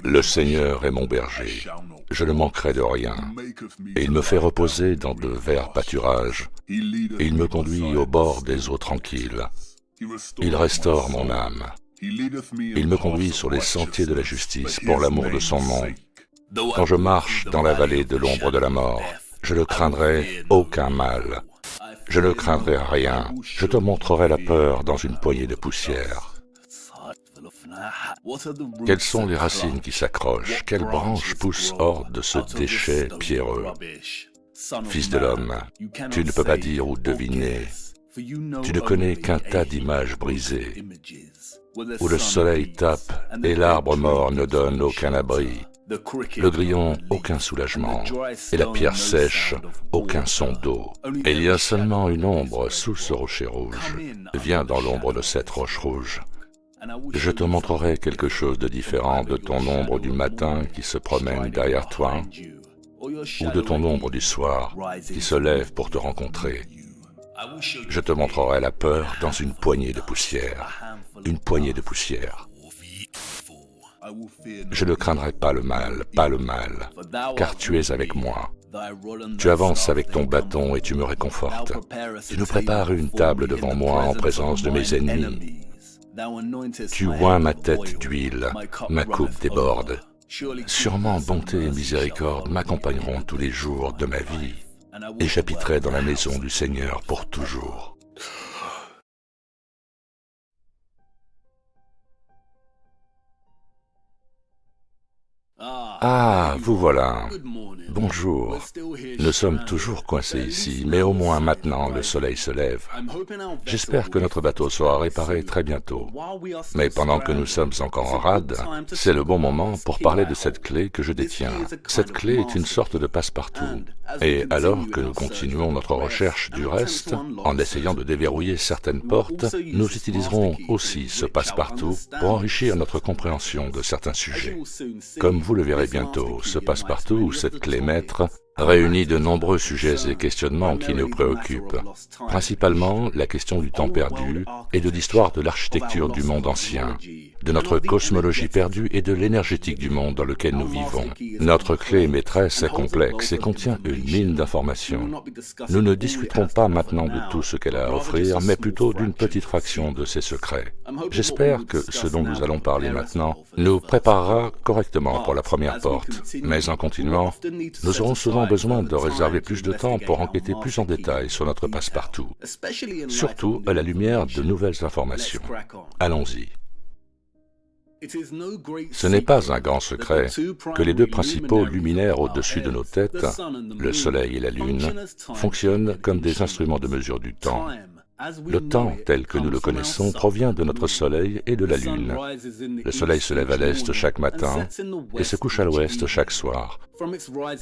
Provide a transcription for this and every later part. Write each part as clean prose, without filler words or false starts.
Le Seigneur est mon berger, je ne manquerai de rien. Et il me fait reposer dans de verts pâturages, et il me conduit au bord des eaux tranquilles. Il restaure mon âme. Il me conduit sur les sentiers de la justice pour l'amour de son nom. Quand je marche dans la vallée de l'ombre de la mort, je ne craindrai aucun mal. Je ne craindrai rien. Je te montrerai la peur dans une poignée de poussière. Quelles sont les racines qui s'accrochent? Quelles branches poussent hors de ce déchet pierreux? Fils de l'homme, tu ne peux pas dire ou deviner. Tu ne connais qu'un tas d'images brisées, où le soleil tape et l'arbre mort ne donne aucun abri, le grillon aucun soulagement, et la pierre sèche aucun son d'eau. Et il y a seulement une ombre sous ce rocher rouge. Viens dans l'ombre de cette roche rouge. Je te montrerai quelque chose de différent de ton ombre du matin qui se promène derrière toi, ou de ton ombre du soir qui se lève pour te rencontrer. Je te montrerai la peur dans une poignée de poussière, une poignée de poussière. Je ne craindrai pas le mal, car tu es avec moi. Tu avances avec ton bâton et tu me réconfortes. Tu nous prépares une table devant moi en présence de mes ennemis. Tu oins ma tête d'huile, ma coupe déborde. Sûrement bonté et miséricorde m'accompagneront tous les jours de ma vie, et j'habiterai dans la maison du Seigneur pour toujours. Ah, vous voilà. Bonjour. Nous sommes toujours coincés ici, mais au moins maintenant le soleil se lève. J'espère que notre bateau sera réparé très bientôt. Mais pendant que nous sommes encore en rade, c'est le bon moment pour parler de cette clé que je détiens. Cette clé est une sorte de passe-partout. Et alors que nous continuons notre recherche du reste, en essayant de déverrouiller certaines portes, nous utiliserons aussi ce passe-partout pour enrichir notre compréhension de certains sujets. Comme vous le verrez bientôt, ce passe-partout ou cette clé maître réunit de nombreux sujets et questionnements qui nous préoccupent, principalement la question du temps perdu et de l'histoire de l'architecture du monde ancien, de notre cosmologie perdue et de l'énergétique du monde dans lequel nous vivons. Notre clé maîtresse est complexe et contient une mine d'informations. Nous ne discuterons pas maintenant de tout ce qu'elle a à offrir, mais plutôt d'une petite fraction de ses secrets. J'espère que ce dont nous allons parler maintenant nous préparera correctement pour la première porte, mais en continuant, nous aurons souvent besoin de réserver plus de temps pour enquêter plus en détail sur notre passe-partout, surtout à la lumière de nouvelles informations. Allons-y. Ce n'est pas un grand secret que les deux principaux luminaires au-dessus de nos têtes, le Soleil et la Lune, fonctionnent comme des instruments de mesure du temps. Le temps tel que nous le connaissons provient de notre Soleil et de la Lune. Le Soleil se lève à l'est chaque matin et se couche à l'ouest chaque soir.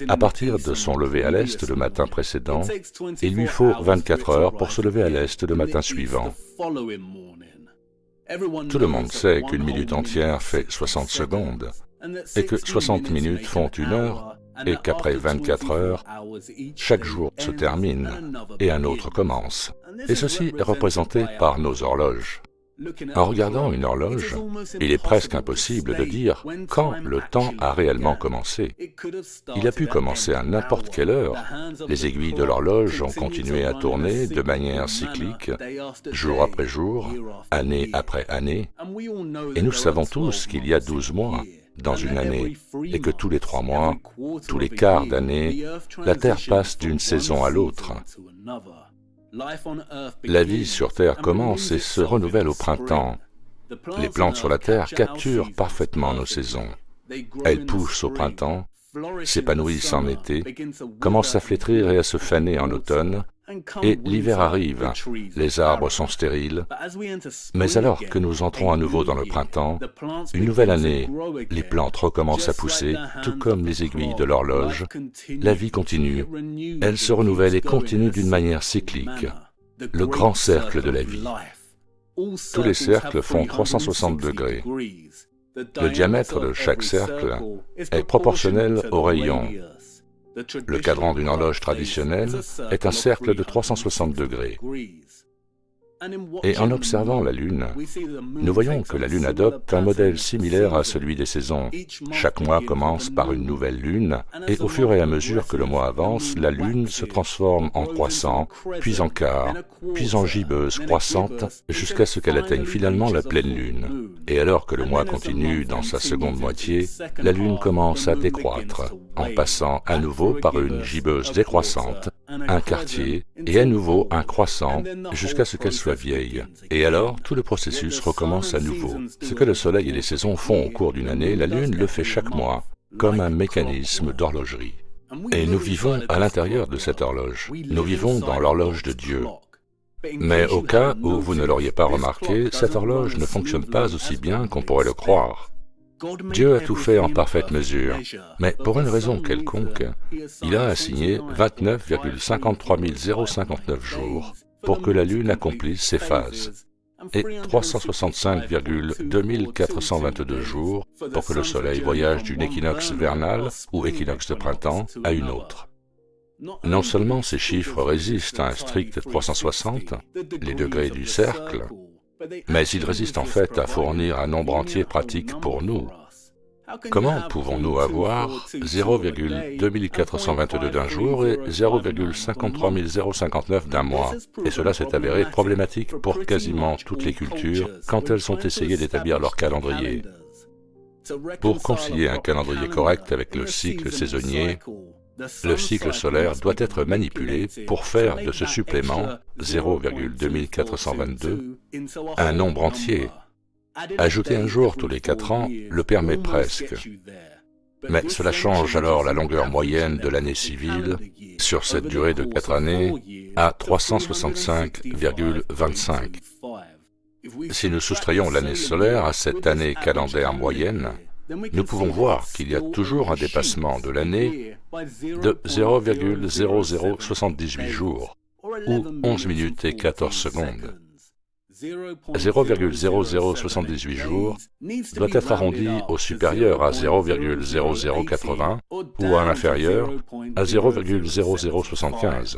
À partir de son lever à l'est le matin précédent, il lui faut 24 heures pour se lever à l'est le matin suivant. Tout le monde sait qu'une minute entière fait 60 secondes, et que 60 minutes font une heure, et qu'après 24 heures, chaque jour se termine et un autre commence. Et ceci est représenté par nos horloges. En regardant une horloge, il est presque impossible de dire quand le temps a réellement commencé. Il a pu commencer à n'importe quelle heure. Les aiguilles de l'horloge ont continué à tourner de manière cyclique, jour après jour, année après année. Et nous savons tous qu'il y a 12 mois dans une année, et que tous les 3 mois, tous les quarts d'année, la Terre passe d'une saison à l'autre. La vie sur Terre commence et se renouvelle au printemps. Les plantes sur la Terre capturent parfaitement nos saisons. Elles poussent au printemps, s'épanouissent en été, commencent à flétrir et à se faner en automne, et l'hiver arrive, les arbres sont stériles, mais alors que nous entrons à nouveau dans le printemps, une nouvelle année, les plantes recommencent à pousser, tout comme les aiguilles de l'horloge, la vie continue, elle se renouvelle et continue d'une manière cyclique, le grand cercle de la vie. Tous les cercles font 360 degrés. Le diamètre de chaque cercle est proportionnel au rayon. Le cadran d'une horloge traditionnelle est un cercle de 360 degrés. Et en observant la Lune, nous voyons que la Lune adopte un modèle similaire à celui des saisons. Chaque mois commence par une nouvelle Lune, et au fur et à mesure que le mois avance, la Lune se transforme en croissant, puis en quart, puis en gibbeuse croissante, jusqu'à ce qu'elle atteigne finalement la pleine Lune. Et alors que le mois continue dans sa seconde moitié, la Lune commence à décroître, en passant à nouveau par une gibbeuse décroissante, un quartier, et à nouveau un croissant, jusqu'à ce qu'elle soit vieille. Et alors, tout le processus recommence à nouveau. Ce que le Soleil et les saisons font au cours d'une année, la Lune le fait chaque mois, comme un mécanisme d'horlogerie. Et nous vivons à l'intérieur de cette horloge. Nous vivons dans l'horloge de Dieu. Mais au cas où vous ne l'auriez pas remarqué, cette horloge ne fonctionne pas aussi bien qu'on pourrait le croire. Dieu a tout fait en parfaite mesure, mais pour une raison quelconque, il a assigné 29,53 059 jours pour que la Lune accomplisse ses phases, et 365,2 422 jours pour que le Soleil voyage d'une équinoxe vernale ou équinoxe de printemps à une autre. Non seulement ces chiffres résistent à un strict 360, les degrés du cercle, mais ils résistent en fait à fournir un nombre entier pratique pour nous. Comment pouvons-nous avoir 0,2422 d'un jour et 0,53 059 d'un mois? Et cela s'est avéré problématique pour quasiment toutes les cultures quand elles ont essayé d'établir leur calendrier. Pour concilier un calendrier correct avec le cycle saisonnier, le cycle solaire doit être manipulé pour faire de ce supplément 0,2422 un nombre entier. Ajouter un jour tous les 4 ans le permet presque. Mais cela change alors la longueur moyenne de l'année civile sur cette durée de 4 années à 365,25. Si nous soustrayons l'année solaire à cette année calendaire moyenne, nous pouvons voir qu'il y a toujours un dépassement de l'année de 0,0078 jours, ou 11 minutes et 14 secondes. 0,0078 jours doit être arrondi au supérieur à 0,0080 ou à l'inférieur à 0,0075.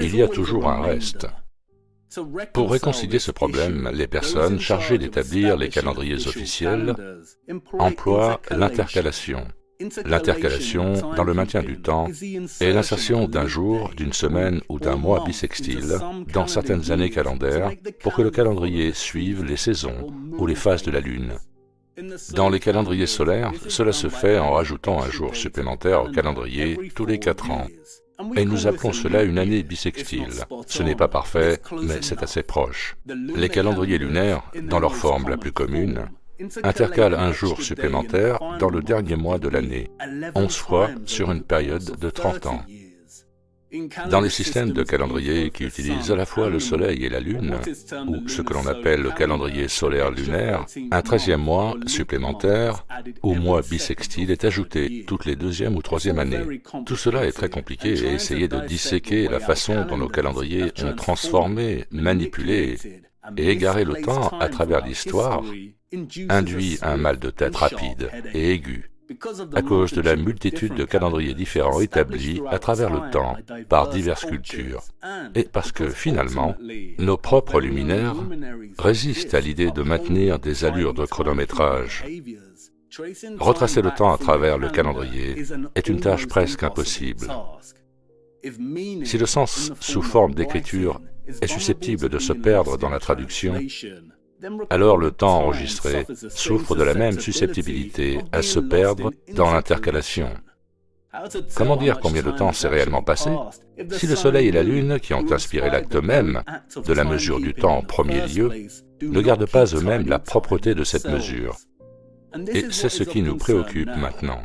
Il y a toujours un reste. Pour réconcilier ce problème, les personnes chargées d'établir les calendriers officiels emploient l'intercalation. L'intercalation dans le maintien du temps est l'insertion d'un jour, d'une semaine ou d'un mois bissextile dans certaines années calendaires pour que le calendrier suive les saisons ou les phases de la Lune. Dans les calendriers solaires, cela se fait en rajoutant un jour supplémentaire au calendrier tous les 4 ans. Et nous appelons cela une année bissextile. Ce n'est pas parfait, mais c'est assez proche. Les calendriers lunaires, dans leur forme la plus commune, intercalent un jour supplémentaire dans le dernier mois de l'année, 11 fois sur une période de 30 ans. Dans les systèmes de calendrier qui utilisent à la fois le Soleil et la Lune, ou ce que l'on appelle le calendrier solaire lunaire, un 13e mois supplémentaire ou mois bissextile est ajouté toutes les 2e ou 3e années. Tout cela est très compliqué et essayer de disséquer la façon dont nos calendriers ont transformé, manipulé et égaré le temps à travers l'histoire induit un mal de tête rapide et aigu, à cause de la multitude de calendriers différents établis à travers le temps par diverses cultures, et parce que finalement, nos propres luminaires résistent à l'idée de maintenir des allures de chronométrage. Retracer le temps à travers le calendrier est une tâche presque impossible. Si le sens sous forme d'écriture est susceptible de se perdre dans la traduction, alors le temps enregistré souffre de la même susceptibilité à se perdre dans l'intercalation. Comment dire combien de temps s'est réellement passé si le Soleil et la Lune, qui ont inspiré l'acte même de la mesure du temps en premier lieu, ne gardent pas eux-mêmes la propreté de cette mesure? Et c'est ce qui nous préoccupe maintenant.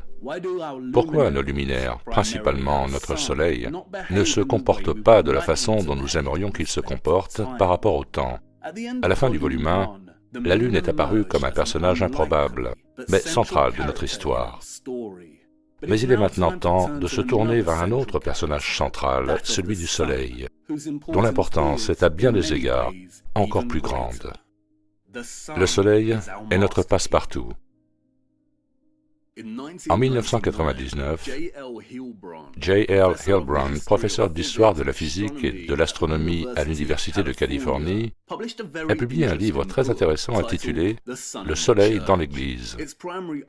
Pourquoi nos luminaires, principalement notre Soleil, ne se comportent pas de la façon dont nous aimerions qu'ils se comportent par rapport au temps? À la fin du volume 1, la Lune est apparue comme un personnage improbable, mais central de notre histoire. Mais il est maintenant temps de se tourner vers un autre personnage central, celui du Soleil, dont l'importance est à bien des égards encore plus grande. Le Soleil est notre passe-partout. En 1999, J.L. Hilbrand, professeur d'histoire de la physique et de l'astronomie à l'Université de Californie, a publié un livre très intéressant intitulé « Le Soleil dans l'Église ».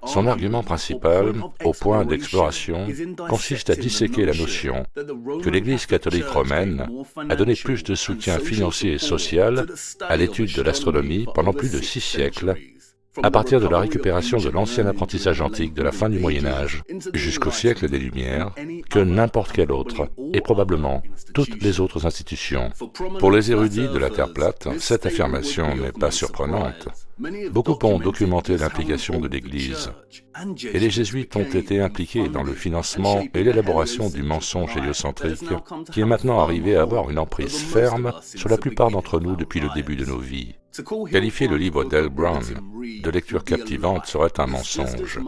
Son argument principal, au point d'exploration, consiste à disséquer la notion que l'Église catholique romaine a donné plus de soutien financier et social à l'étude de l'astronomie pendant plus de 6 siècles, à partir de la récupération de l'ancien apprentissage antique de la fin du Moyen-Âge jusqu'au siècle des Lumières, que n'importe quel autre, et probablement toutes les autres institutions. Pour les érudits de la Terre plate, cette affirmation n'est pas surprenante. Beaucoup ont documenté l'implication de l'Église, et les jésuites ont été impliqués dans le financement et l'élaboration du mensonge héliocentrique, qui est maintenant arrivé à avoir une emprise ferme sur la plupart d'entre nous depuis le début de nos vies. Qualifier le livre d'Hilbrand de lecture captivante serait un mensonge.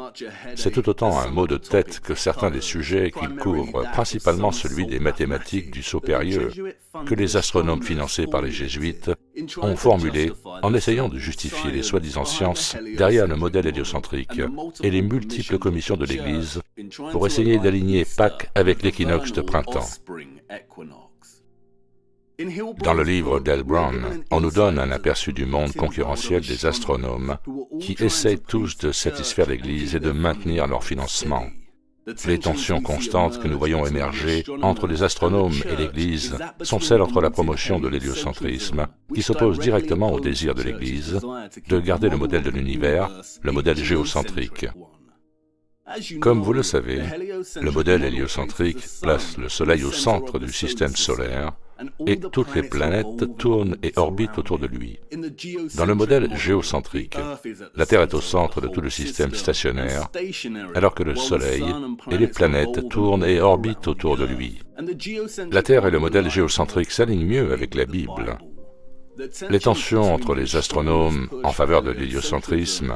C'est tout autant un mot de tête que certains des sujets qu'il couvre, principalement celui des mathématiques du saut périlleux, que les astronomes financés par les jésuites ont formulé en essayant de justifier les soi-disant sciences derrière le modèle héliocentrique et les multiples commissions de l'Église pour essayer d'aligner Pâques avec l'équinoxe de printemps. Dans le livre d'Hilbrand, on nous donne un aperçu du monde concurrentiel des astronomes qui essayent tous de satisfaire l'Église et de maintenir leur financement. Les tensions constantes que nous voyons émerger entre les astronomes et l'Église sont celles entre la promotion de l'héliocentrisme, qui s'oppose directement au désir de l'Église de garder le modèle de l'univers, le modèle géocentrique. Comme vous le savez, le modèle héliocentrique place le Soleil au centre du système solaire et toutes les planètes tournent et orbitent autour de lui. Dans le modèle géocentrique, la Terre est au centre de tout le système stationnaire, alors que le Soleil et les planètes tournent et orbitent autour de lui. La Terre et le modèle géocentrique s'alignent mieux avec la Bible. Les tensions entre les astronomes en faveur de l'héliocentrisme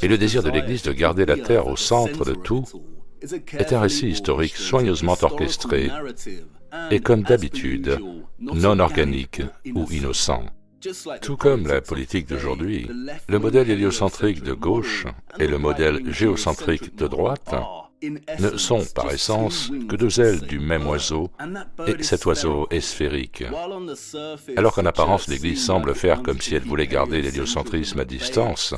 et le désir de l'Église de garder la Terre au centre de tout est un récit historique soigneusement orchestré et, comme d'habitude, non organique ou innocent. Tout comme la politique d'aujourd'hui, le modèle héliocentrique de gauche et le modèle géocentrique de droite ne sont par essence que deux ailes du même oiseau, et cet oiseau est sphérique. Alors qu'en apparence l'Église semble faire comme si elle voulait garder l'héliocentrisme à distance,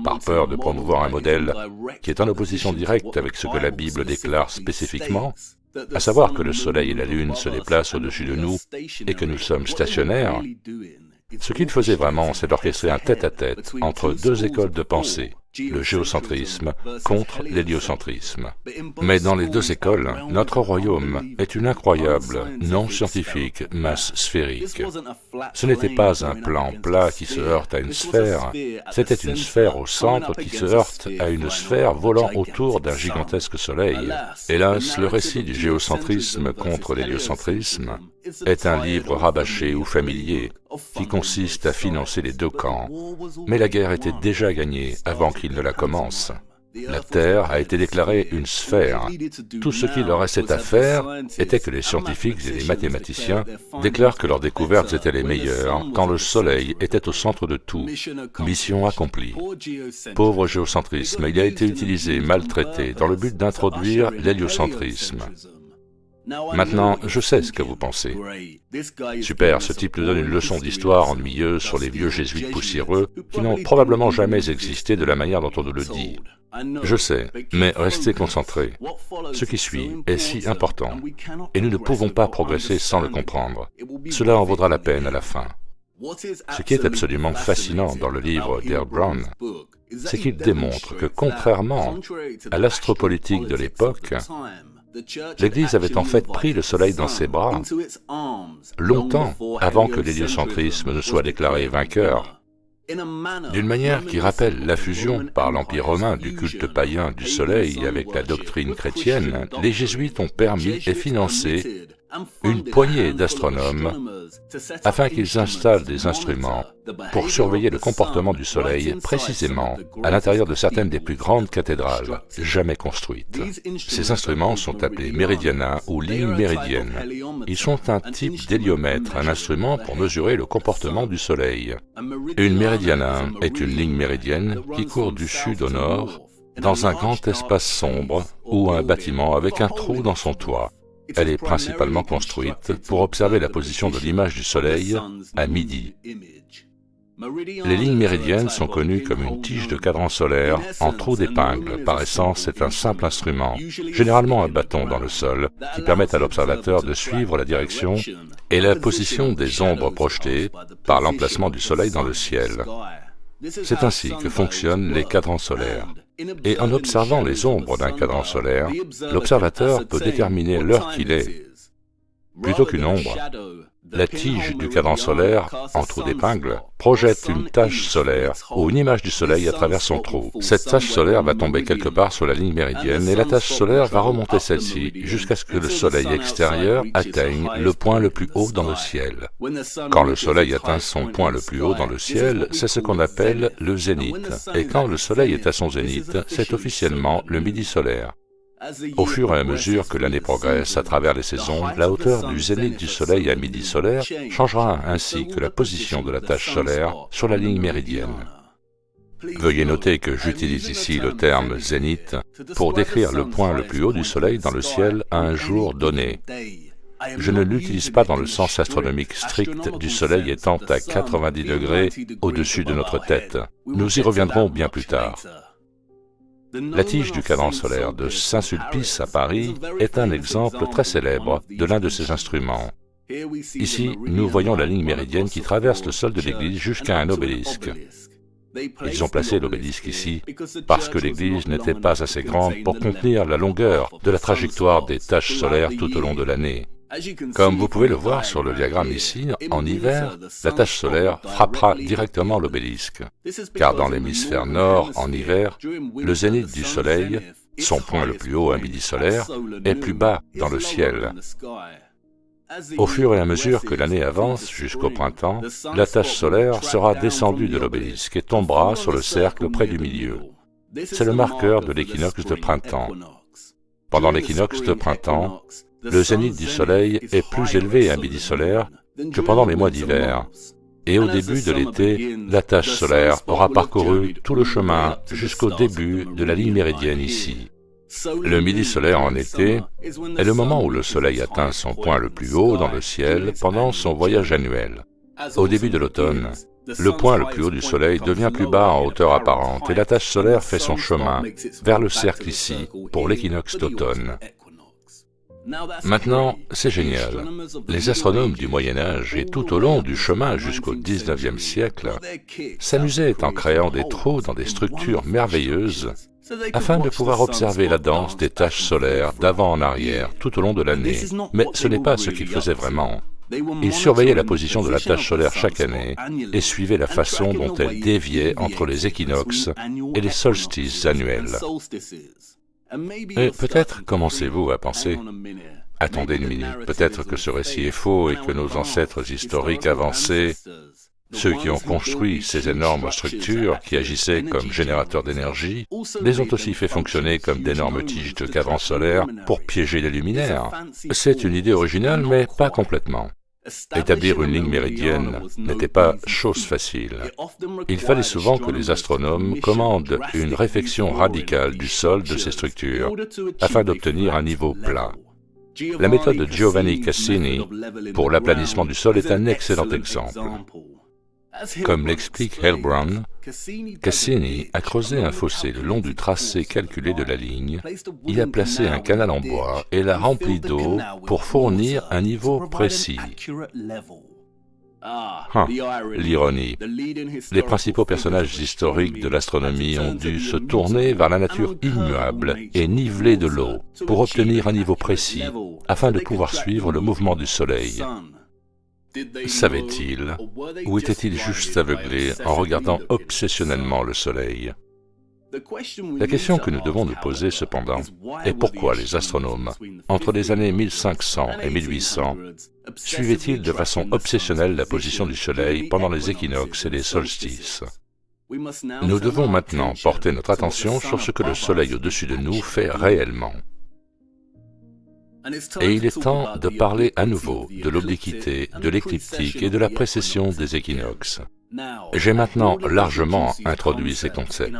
par peur de promouvoir un modèle qui est en opposition directe avec ce que la Bible déclare spécifiquement, à savoir que le Soleil et la Lune se déplacent au-dessus de nous et que nous sommes stationnaires, ce qu'il faisait vraiment, c'est d'orchestrer un tête-à-tête entre deux écoles de pensée, le géocentrisme contre l'héliocentrisme. Mais dans les deux écoles, notre royaume est une incroyable, non scientifique masse sphérique. Ce n'était pas un plan plat qui se heurte à une sphère, c'était une sphère au centre qui se heurte à une sphère volant autour d'un gigantesque soleil. Hélas, le récit du géocentrisme contre l'héliocentrisme est un livre rabâché ou familier qui consiste à financer les deux camps, mais la guerre était déjà gagnée avant qu'il ne la commence. La Terre a été déclarée une sphère. Tout ce qu'il leur restait à faire était que les scientifiques et les mathématiciens déclarent que leurs découvertes étaient les meilleures quand le Soleil était au centre de tout. Mission accomplie. Pauvre géocentrisme, il a été utilisé, maltraité, dans le but d'introduire l'héliocentrisme. Maintenant, je sais ce que vous pensez. Super, ce type nous donne une leçon d'histoire ennuyeuse sur les vieux jésuites poussiéreux qui n'ont probablement jamais existé de la manière dont on nous le dit. Je sais, mais restez concentrés. Ce qui suit est si important, et nous ne pouvons pas progresser sans le comprendre. Cela en vaudra la peine à la fin. Ce qui est absolument fascinant dans le livre d'Hilbrand, c'est qu'il démontre que, contrairement à l'astropolitique de l'époque, l'Église avait en fait pris le Soleil dans ses bras, longtemps avant que l'héliocentrisme ne soit déclaré vainqueur, d'une manière qui rappelle la fusion par l'Empire romain du culte païen du Soleil avec la doctrine chrétienne. Les jésuites ont permis et financé une poignée d'astronomes afin qu'ils installent des instruments pour surveiller le comportement du Soleil précisément à l'intérieur de certaines des plus grandes cathédrales jamais construites. Ces instruments sont appelés méridiana ou lignes méridiennes. Ils sont un type d'héliomètre, un instrument pour mesurer le comportement du Soleil. Une méridiana est une ligne méridienne qui court du sud au nord dans un grand espace sombre ou un bâtiment avec un trou dans son toit. Elle est principalement construite pour observer la position de l'image du Soleil à midi. Les lignes méridiennes sont connues comme une tige de cadran solaire en trou d'épingle. Par essence, c'est un simple instrument, généralement un bâton dans le sol, qui permet à l'observateur de suivre la direction et la position des ombres projetées par l'emplacement du Soleil dans le ciel. C'est ainsi que fonctionnent les cadrans solaires. Et en observant les ombres d'un cadran solaire, l'observateur peut déterminer l'heure qu'il est. Plutôt qu'une ombre, la tige du cadran solaire, en trou d'épingle, projette une tache solaire ou une image du Soleil à travers son trou. Cette tache solaire va tomber quelque part sur la ligne méridienne et la tache solaire va remonter celle-ci jusqu'à ce que le Soleil extérieur atteigne le point le plus haut dans le ciel. Quand le Soleil atteint son point le plus haut dans le ciel, c'est ce qu'on appelle le zénith. Et quand le Soleil est à son zénith, c'est officiellement le midi solaire. Au fur et à mesure que l'année progresse à travers les saisons, la hauteur du zénith du Soleil à midi solaire changera ainsi que la position de la tache solaire sur la ligne méridienne. Veuillez noter que j'utilise ici le terme zénith pour décrire le point le plus haut du Soleil dans le ciel à un jour donné. Je ne l'utilise pas dans le sens astronomique strict du Soleil étant à 90 degrés au-dessus de notre tête. Nous y reviendrons bien plus tard. La tige du cadran solaire de Saint-Sulpice à Paris est un exemple très célèbre de l'un de ces instruments. Ici, nous voyons la ligne méridienne qui traverse le sol de l'église jusqu'à un obélisque. Ils ont placé l'obélisque ici parce que l'église n'était pas assez grande pour contenir la longueur de la trajectoire des taches solaires tout au long de l'année. Comme vous pouvez le voir sur le diagramme ici, en hiver, la tache solaire frappera directement l'obélisque, car dans l'hémisphère nord, en hiver, le zénith du Soleil, son point le plus haut à midi solaire, est plus bas dans le ciel. Au fur et à mesure que l'année avance jusqu'au printemps, la tache solaire sera descendue de l'obélisque et tombera sur le cercle près du milieu. C'est le marqueur de l'équinoxe de printemps. Pendant l'équinoxe de printemps, le zénith du Soleil est plus élevé à midi solaire que pendant les mois d'hiver. Et au début de l'été, la tache solaire aura parcouru tout le chemin jusqu'au début de la ligne méridienne ici. Le midi solaire en été est le moment où le Soleil atteint son point le plus haut dans le ciel pendant son voyage annuel. Au début de l'automne, le point le plus haut du Soleil devient plus bas en hauteur apparente et la tache solaire fait son chemin vers le cercle ici pour l'équinoxe d'automne. Maintenant, c'est génial. Les astronomes du Moyen-Âge et tout au long du chemin jusqu'au XIXe siècle s'amusaient en créant des trous dans des structures merveilleuses afin de pouvoir observer la danse des taches solaires d'avant en arrière tout au long de l'année. Mais ce n'est pas ce qu'ils faisaient vraiment. Ils surveillaient la position de la tache solaire chaque année et suivaient la façon dont elle déviait entre les équinoxes et les solstices annuels. Et peut-être commencez-vous à penser, attendez une minute, peut-être que ce récit est faux et que nos ancêtres historiques avancés, ceux qui ont construit ces énormes structures qui agissaient comme générateurs d'énergie, les ont aussi fait fonctionner comme d'énormes tiges de cadran solaire pour piéger les luminaires. C'est une idée originale, mais pas complètement. Établir une ligne méridienne n'était pas chose facile. Il fallait souvent que les astronomes commandent une réfection radicale du sol de ces structures afin d'obtenir un niveau plat. La méthode de Giovanni Cassini pour l'aplanissement du sol est un excellent exemple. Comme l'explique Heilbronn, Cassini a creusé un fossé le long du tracé calculé de la ligne, y a placé un canal en bois et l'a rempli d'eau pour fournir un niveau précis. L'ironie. Les principaux personnages historiques de l'astronomie ont dû se tourner vers la nature immuable et nivelée de l'eau pour obtenir un niveau précis afin de pouvoir suivre le mouvement du Soleil. Savaient-ils, ou étaient-ils juste aveuglés en regardant obsessionnellement le Soleil? La question que nous devons nous poser cependant est pourquoi les astronomes, entre les années 1500 et 1800, suivaient-ils de façon obsessionnelle la position du Soleil pendant les équinoxes et les solstices? Nous devons maintenant porter notre attention sur ce que le Soleil au-dessus de nous fait réellement. Et il est temps de parler à nouveau de l'obliquité, de l'écliptique et de la précession des équinoxes. J'ai maintenant largement introduit ces concepts.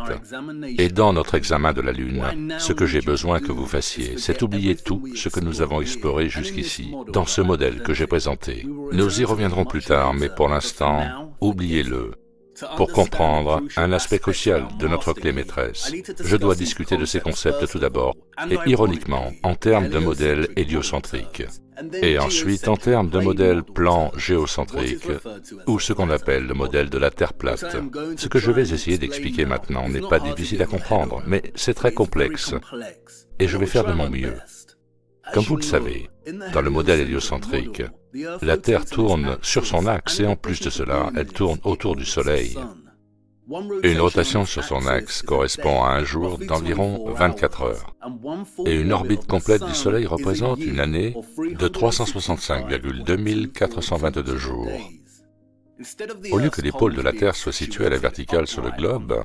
Et dans notre examen de la Lune, ce que j'ai besoin que vous fassiez, c'est oublier tout ce que nous avons exploré jusqu'ici, dans ce modèle que j'ai présenté. Nous y reviendrons plus tard, mais pour l'instant, oubliez-le. Pour comprendre un aspect crucial de notre clé maîtresse, je dois discuter de ces concepts tout d'abord, et ironiquement, en termes de modèle héliocentrique, et ensuite en termes de modèle plan géocentrique, ou ce qu'on appelle le modèle de la Terre plate. Ce que je vais essayer d'expliquer maintenant n'est pas difficile à comprendre, mais c'est très complexe, et je vais faire de mon mieux. Comme vous le savez, dans le modèle héliocentrique, la Terre tourne sur son axe et en plus de cela, elle tourne autour du Soleil. Une rotation sur son axe correspond à un jour d'environ 24 heures. Et une orbite complète du Soleil représente une année de 365,2 422 jours. Au lieu que les pôles de la Terre soient situés à la verticale sur le globe,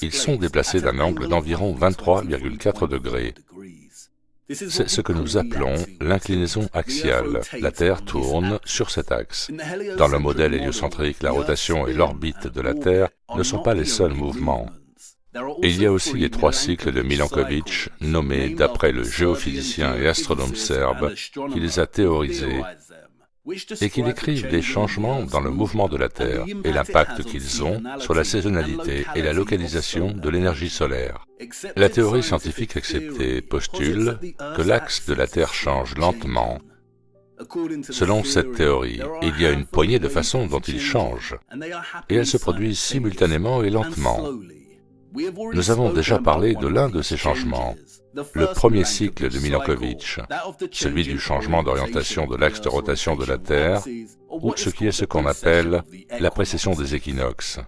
ils sont déplacés d'un angle d'environ 23,4 degrés. C'est ce que nous appelons l'inclinaison axiale. La Terre tourne sur cet axe. Dans le modèle héliocentrique, la rotation et l'orbite de la Terre ne sont pas les seuls mouvements. Il y a aussi les 3 cycles de Milankovitch, nommés d'après le géophysicien et astronome serbe qui les a théorisés, et qui décrivent les changements dans le mouvement de la Terre et l'impact qu'ils ont sur la saisonnalité et la localisation de l'énergie solaire. La théorie scientifique acceptée postule que l'axe de la Terre change lentement. Selon cette théorie, il y a une poignée de façons dont il change, et elles se produisent simultanément et lentement. Nous avons déjà parlé de l'un de ces changements, le premier cycle de Milankovitch, celui du changement d'orientation de l'axe de rotation de la Terre, ou ce qu'on appelle la précession des équinoxes.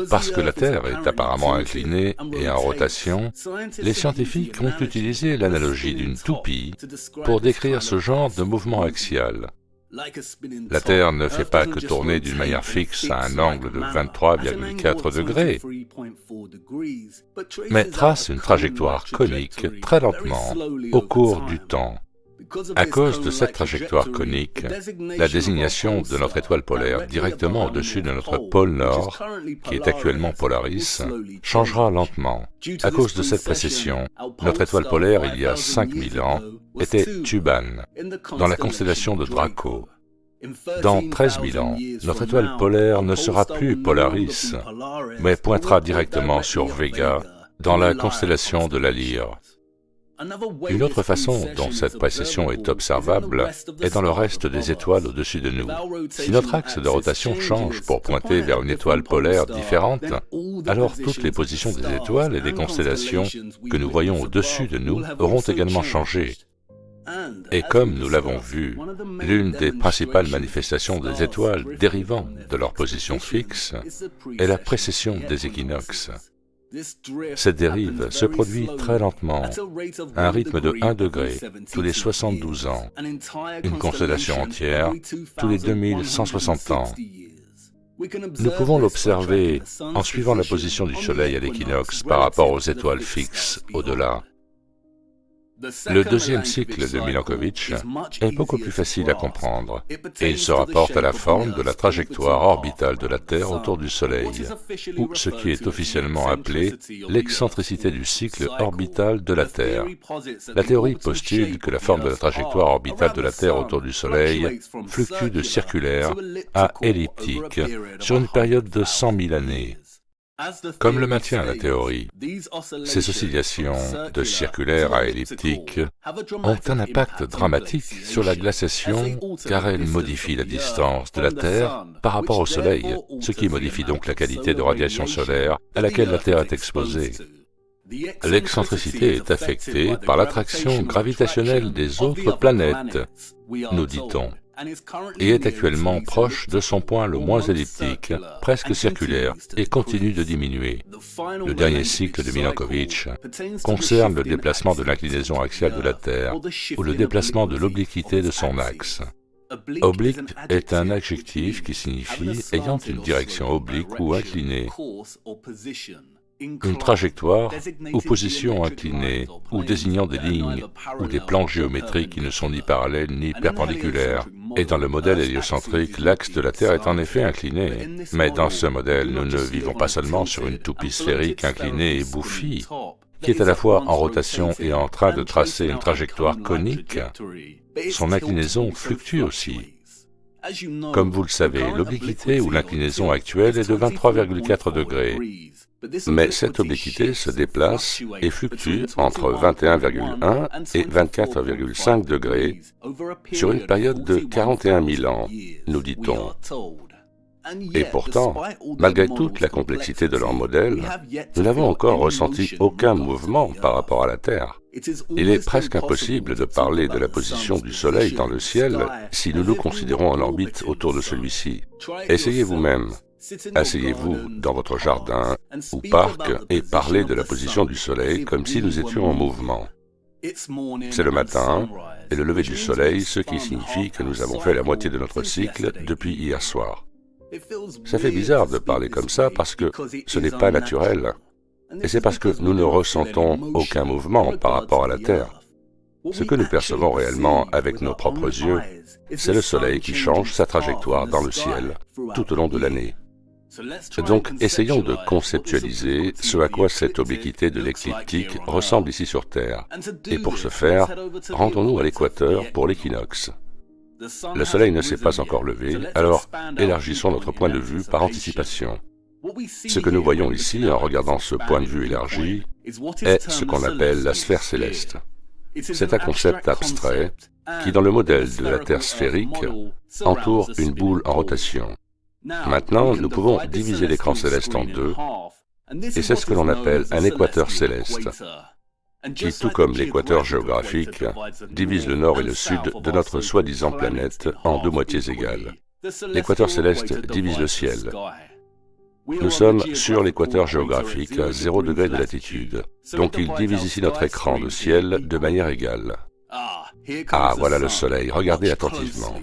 Parce que la Terre est apparemment inclinée et en rotation, les scientifiques ont utilisé l'analogie d'une toupie pour décrire ce genre de mouvement axial. La Terre ne fait pas que tourner d'une manière fixe à un angle de 23,4 degrés, mais trace une trajectoire conique très lentement au cours du temps. À cause de cette trajectoire conique, la désignation de notre étoile polaire directement au-dessus de notre pôle Nord, qui est actuellement Polaris, changera lentement. À cause de cette précession, notre étoile polaire, il y a 5000 ans, était Tuban, dans la constellation de Draco. Dans 13 000 ans, notre étoile polaire ne sera plus Polaris, mais pointera directement sur Vega, dans la constellation de la Lyre. Une autre façon dont cette précession est observable est dans le reste des étoiles au-dessus de nous. Si notre axe de rotation change pour pointer vers une étoile polaire différente, alors toutes les positions des étoiles et des constellations que nous voyons au-dessus de nous auront également changé. Et comme nous l'avons vu, l'une des principales manifestations des étoiles dérivant de leur position fixe est la précession des équinoxes. Cette dérive se produit très lentement, à un rythme de 1 degré tous les 72 ans, une constellation entière tous les 2160 ans. Nous pouvons l'observer en suivant la position du Soleil à l'équinoxe par rapport aux étoiles fixes au-delà. Le deuxième cycle de Milankovitch est beaucoup plus facile à comprendre, et il se rapporte à la forme de la trajectoire orbitale de la Terre autour du Soleil, ou ce qui est officiellement appelé l'excentricité du cycle orbital de la Terre. La théorie postule que la forme de la trajectoire orbitale de la Terre autour du Soleil fluctue de circulaire à elliptique sur une période de 100 000 années. Comme le maintient la théorie, ces oscillations de circulaire à elliptique ont un impact dramatique sur la glaciation car elles modifient la distance de la Terre par rapport au Soleil, ce qui modifie donc la qualité de radiation solaire à laquelle la Terre est exposée. L'excentricité est affectée par l'attraction gravitationnelle des autres planètes, nous dit-on, et est actuellement proche de son point le moins elliptique, presque circulaire, et continue de diminuer. Le dernier cycle de Milankovitch concerne le déplacement de l'inclinaison axiale de la Terre, ou le déplacement de l'obliquité de son axe. Oblique est un adjectif qui signifie ayant une direction oblique ou inclinée. Une trajectoire ou position inclinée, ou désignant des lignes ou des plans géométriques qui ne sont ni parallèles ni perpendiculaires, Et dans le modèle héliocentrique, l'axe de la Terre est en effet incliné. Mais dans ce modèle, nous ne vivons pas seulement sur une toupie sphérique inclinée et bouffie, qui est à la fois en rotation et en train de tracer une trajectoire conique. Son inclinaison fluctue aussi. Comme vous le savez, l'obliquité ou l'inclinaison actuelle est de 23,4 degrés. Mais cette obliquité se déplace et fluctue entre 21,1 et 24,5 degrés sur une période de 41 000 ans, nous dit-on. Et pourtant, malgré toute la complexité de leur modèle, nous n'avons encore ressenti aucun mouvement par rapport à la Terre. Il est presque impossible de parler de la position du Soleil dans le ciel si nous nous considérons en orbite autour de celui-ci. Essayez vous-même. Asseyez-vous dans votre jardin ou parc et parlez de la position du Soleil comme si nous étions en mouvement. C'est le matin et le lever du Soleil, ce qui signifie que nous avons fait la moitié de notre cycle depuis hier soir. Ça fait bizarre de parler comme ça parce que ce n'est pas naturel. Et c'est parce que nous ne ressentons aucun mouvement par rapport à la Terre. Ce que nous percevons réellement avec nos propres yeux, c'est le Soleil qui change sa trajectoire dans le ciel tout au long de l'année. Donc, essayons de conceptualiser ce à quoi cette obliquité de l'écliptique ressemble ici sur Terre. Et pour ce faire, rendons-nous à l'équateur pour l'équinoxe. Le Soleil ne s'est pas encore levé, alors élargissons notre point de vue par anticipation. Ce que nous voyons ici, en regardant ce point de vue élargi, est ce qu'on appelle la sphère céleste. C'est un concept abstrait qui, dans le modèle de la Terre sphérique, entoure une boule en rotation. Maintenant, nous pouvons diviser l'écran céleste en deux, et c'est ce que l'on appelle un équateur céleste, qui, tout comme l'équateur géographique, divise le nord et le sud de notre soi-disant planète en deux moitiés égales. L'équateur céleste divise le ciel. Nous sommes sur l'équateur géographique à 0 degré de latitude, donc il divise ici notre écran de ciel de manière égale. Ah, voilà le Soleil, regardez attentivement.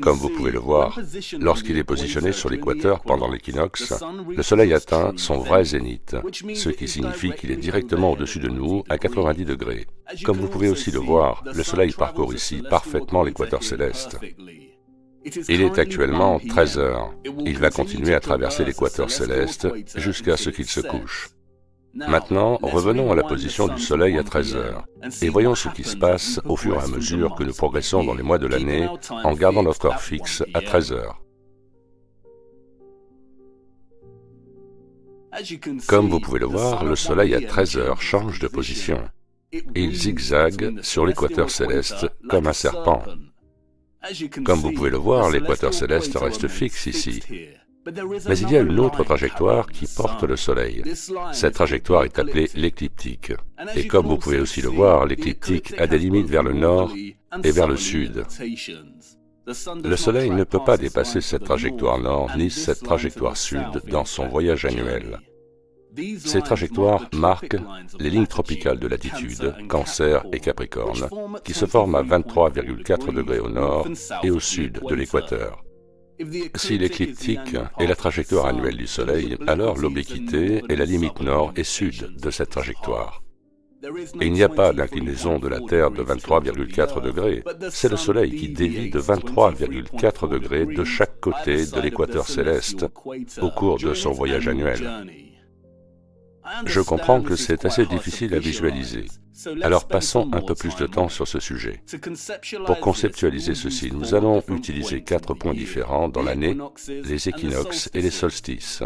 Comme vous pouvez le voir, lorsqu'il est positionné sur l'équateur pendant l'équinoxe, le Soleil atteint son vrai zénith, ce qui signifie qu'il est directement au-dessus de nous à 90 degrés. Comme vous pouvez aussi le voir, le Soleil parcourt ici parfaitement l'équateur céleste. Il est actuellement 13 heures. Il va continuer à traverser l'équateur céleste jusqu'à ce qu'il se couche. Maintenant, revenons à la position du Soleil à 13 heures, et voyons ce qui se passe au fur et à mesure que nous progressons dans les mois de l'année en gardant notre heure fixe à 13 heures. Comme vous pouvez le voir, le Soleil à 13 heures change de position. Il zigzague sur l'équateur céleste comme un serpent. Comme vous pouvez le voir, l'équateur céleste reste fixe ici. Mais il y a une autre trajectoire qui porte le Soleil. Cette trajectoire est appelée l'écliptique. Et comme vous pouvez aussi le voir, l'écliptique a des limites vers le nord et vers le sud. Le Soleil ne peut pas dépasser cette trajectoire nord ni cette trajectoire sud dans son voyage annuel. Ces trajectoires marquent les lignes tropicales de latitude, Cancer et Capricorne, qui se forment à 23,4 degrés au nord et au sud de l'équateur. Si l'écliptique est la trajectoire annuelle du Soleil, alors l'obliquité est la limite nord et sud de cette trajectoire. Et il n'y a pas d'inclinaison de la Terre de 23,4 degrés, c'est le Soleil qui dévie de 23,4 degrés de chaque côté de l'équateur céleste au cours de son voyage annuel. Je comprends que c'est assez difficile à visualiser. Alors passons un peu plus de temps sur ce sujet. Pour conceptualiser ceci, nous allons utiliser 4 points différents dans l'année, les équinoxes et les solstices.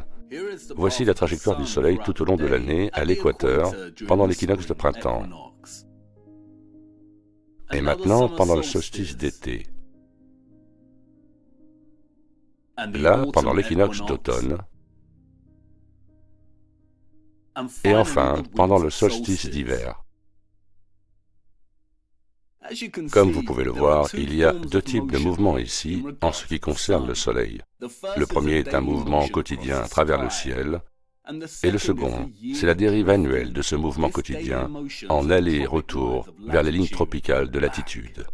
Voici la trajectoire du Soleil tout au long de l'année à l'équateur pendant l'équinoxe de printemps. Et maintenant pendant le solstice d'été. Là, pendant l'équinoxe d'automne. Et enfin, pendant le solstice d'hiver. Comme vous pouvez le voir, il y a 2 types de mouvements ici en ce qui concerne le Soleil. Le premier est un mouvement quotidien à travers le ciel, et le second, c'est la dérive annuelle de ce mouvement quotidien en aller et retour vers les lignes tropicales de latitude.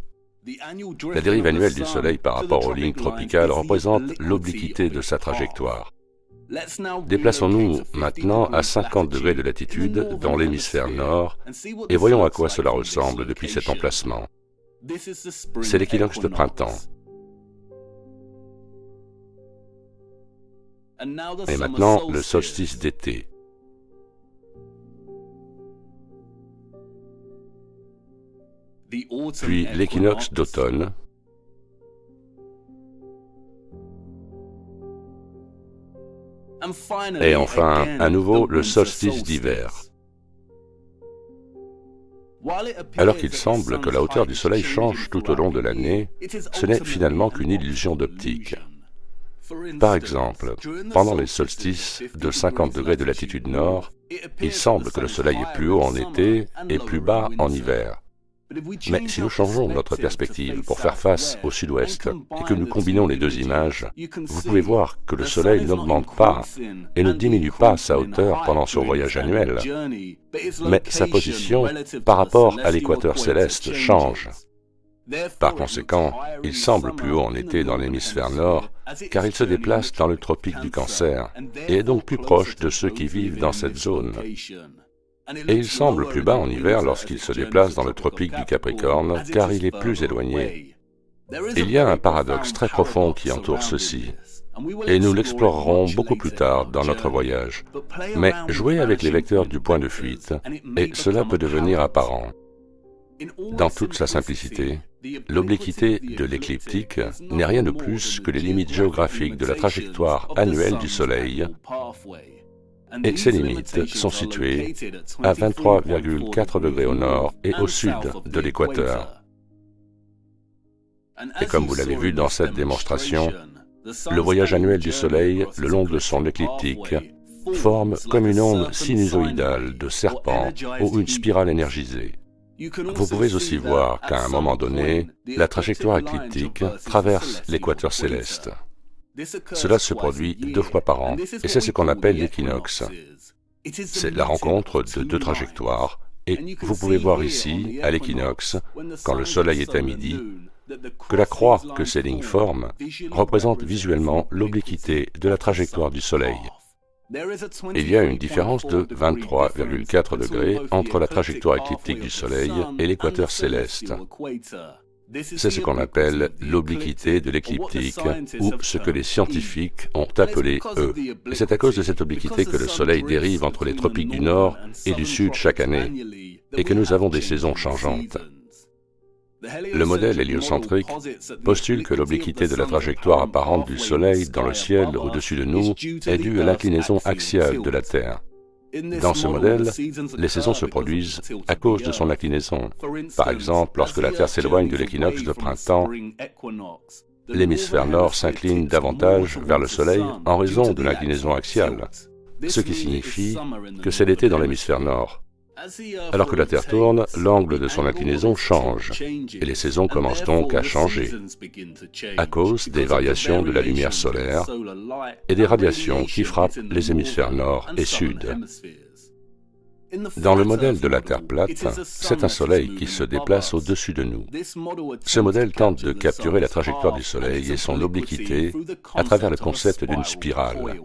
La dérive annuelle du Soleil par rapport aux lignes tropicales représente l'obliquité de sa trajectoire. Déplaçons-nous maintenant à 50 degrés de latitude dans l'hémisphère nord et voyons à quoi cela ressemble depuis cet emplacement. C'est l'équinoxe de printemps. Et maintenant, le solstice d'été. Puis l'équinoxe d'automne. Et enfin, à nouveau, le solstice d'hiver. Alors qu'il semble que la hauteur du Soleil change tout au long de l'année, ce n'est finalement qu'une illusion d'optique. Par exemple, pendant les solstices de 50 degrés de latitude nord, il semble que le Soleil est plus haut en été et plus bas en hiver. Mais si nous changeons notre perspective pour faire face au sud-ouest et que nous combinons les deux images, vous pouvez voir que le Soleil n'augmente pas et ne diminue pas sa hauteur pendant son voyage annuel, mais sa position par rapport à l'équateur céleste change. Par conséquent, il semble plus haut en été dans l'hémisphère nord, car il se déplace dans le tropique du Cancer et est donc plus proche de ceux qui vivent dans cette zone. Et il semble plus bas en hiver lorsqu'il se déplace dans le tropique du Capricorne, car il est plus éloigné. Il y a un paradoxe très profond qui entoure ceci, et nous l'explorerons beaucoup plus tard dans notre voyage. Mais jouez avec les vecteurs du point de fuite, et cela peut devenir apparent. Dans toute sa simplicité, l'obliquité de l'écliptique n'est rien de plus que les limites géographiques de la trajectoire annuelle du Soleil, et ces limites sont situées à 23,4 degrés au nord et au sud de l'équateur. Et comme vous l'avez vu dans cette démonstration, le voyage annuel du Soleil le long de son écliptique forme comme une onde sinusoïdale de serpent ou une spirale énergisée. Vous pouvez aussi voir qu'à un moment donné, la trajectoire écliptique traverse l'équateur céleste. Cela se produit 2 fois par an, et c'est ce qu'on appelle l'équinoxe. C'est la rencontre de 2 trajectoires, et vous pouvez voir ici, à l'équinoxe, quand le Soleil est à midi, que la croix que ces lignes forment représente visuellement l'obliquité de la trajectoire du Soleil. Il y a une différence de 23,4 degrés entre la trajectoire écliptique du Soleil et l'équateur céleste. C'est ce qu'on appelle l'obliquité de l'écliptique, ou ce que les scientifiques ont appelé E. Et c'est à cause de cette obliquité que le Soleil dérive entre les tropiques du Nord et du Sud chaque année, et que nous avons des saisons changeantes. Le modèle héliocentrique postule que l'obliquité de la trajectoire apparente du Soleil dans le ciel au-dessus de nous est due à l'inclinaison axiale de la Terre. Dans ce modèle, les saisons se produisent à cause de son inclinaison. Par exemple, lorsque la Terre s'éloigne de l'équinoxe de printemps, l'hémisphère nord s'incline davantage vers le Soleil en raison de l'inclinaison axiale, ce qui signifie que c'est l'été dans l'hémisphère nord. Alors que la Terre tourne, l'angle de son inclinaison change, et les saisons commencent donc à changer, à cause des variations de la lumière solaire et des radiations qui frappent les hémisphères nord et sud. Dans le modèle de la Terre plate, c'est un Soleil qui se déplace au-dessus de nous. Ce modèle tente de capturer la trajectoire du Soleil et son obliquité à travers le concept d'une spirale.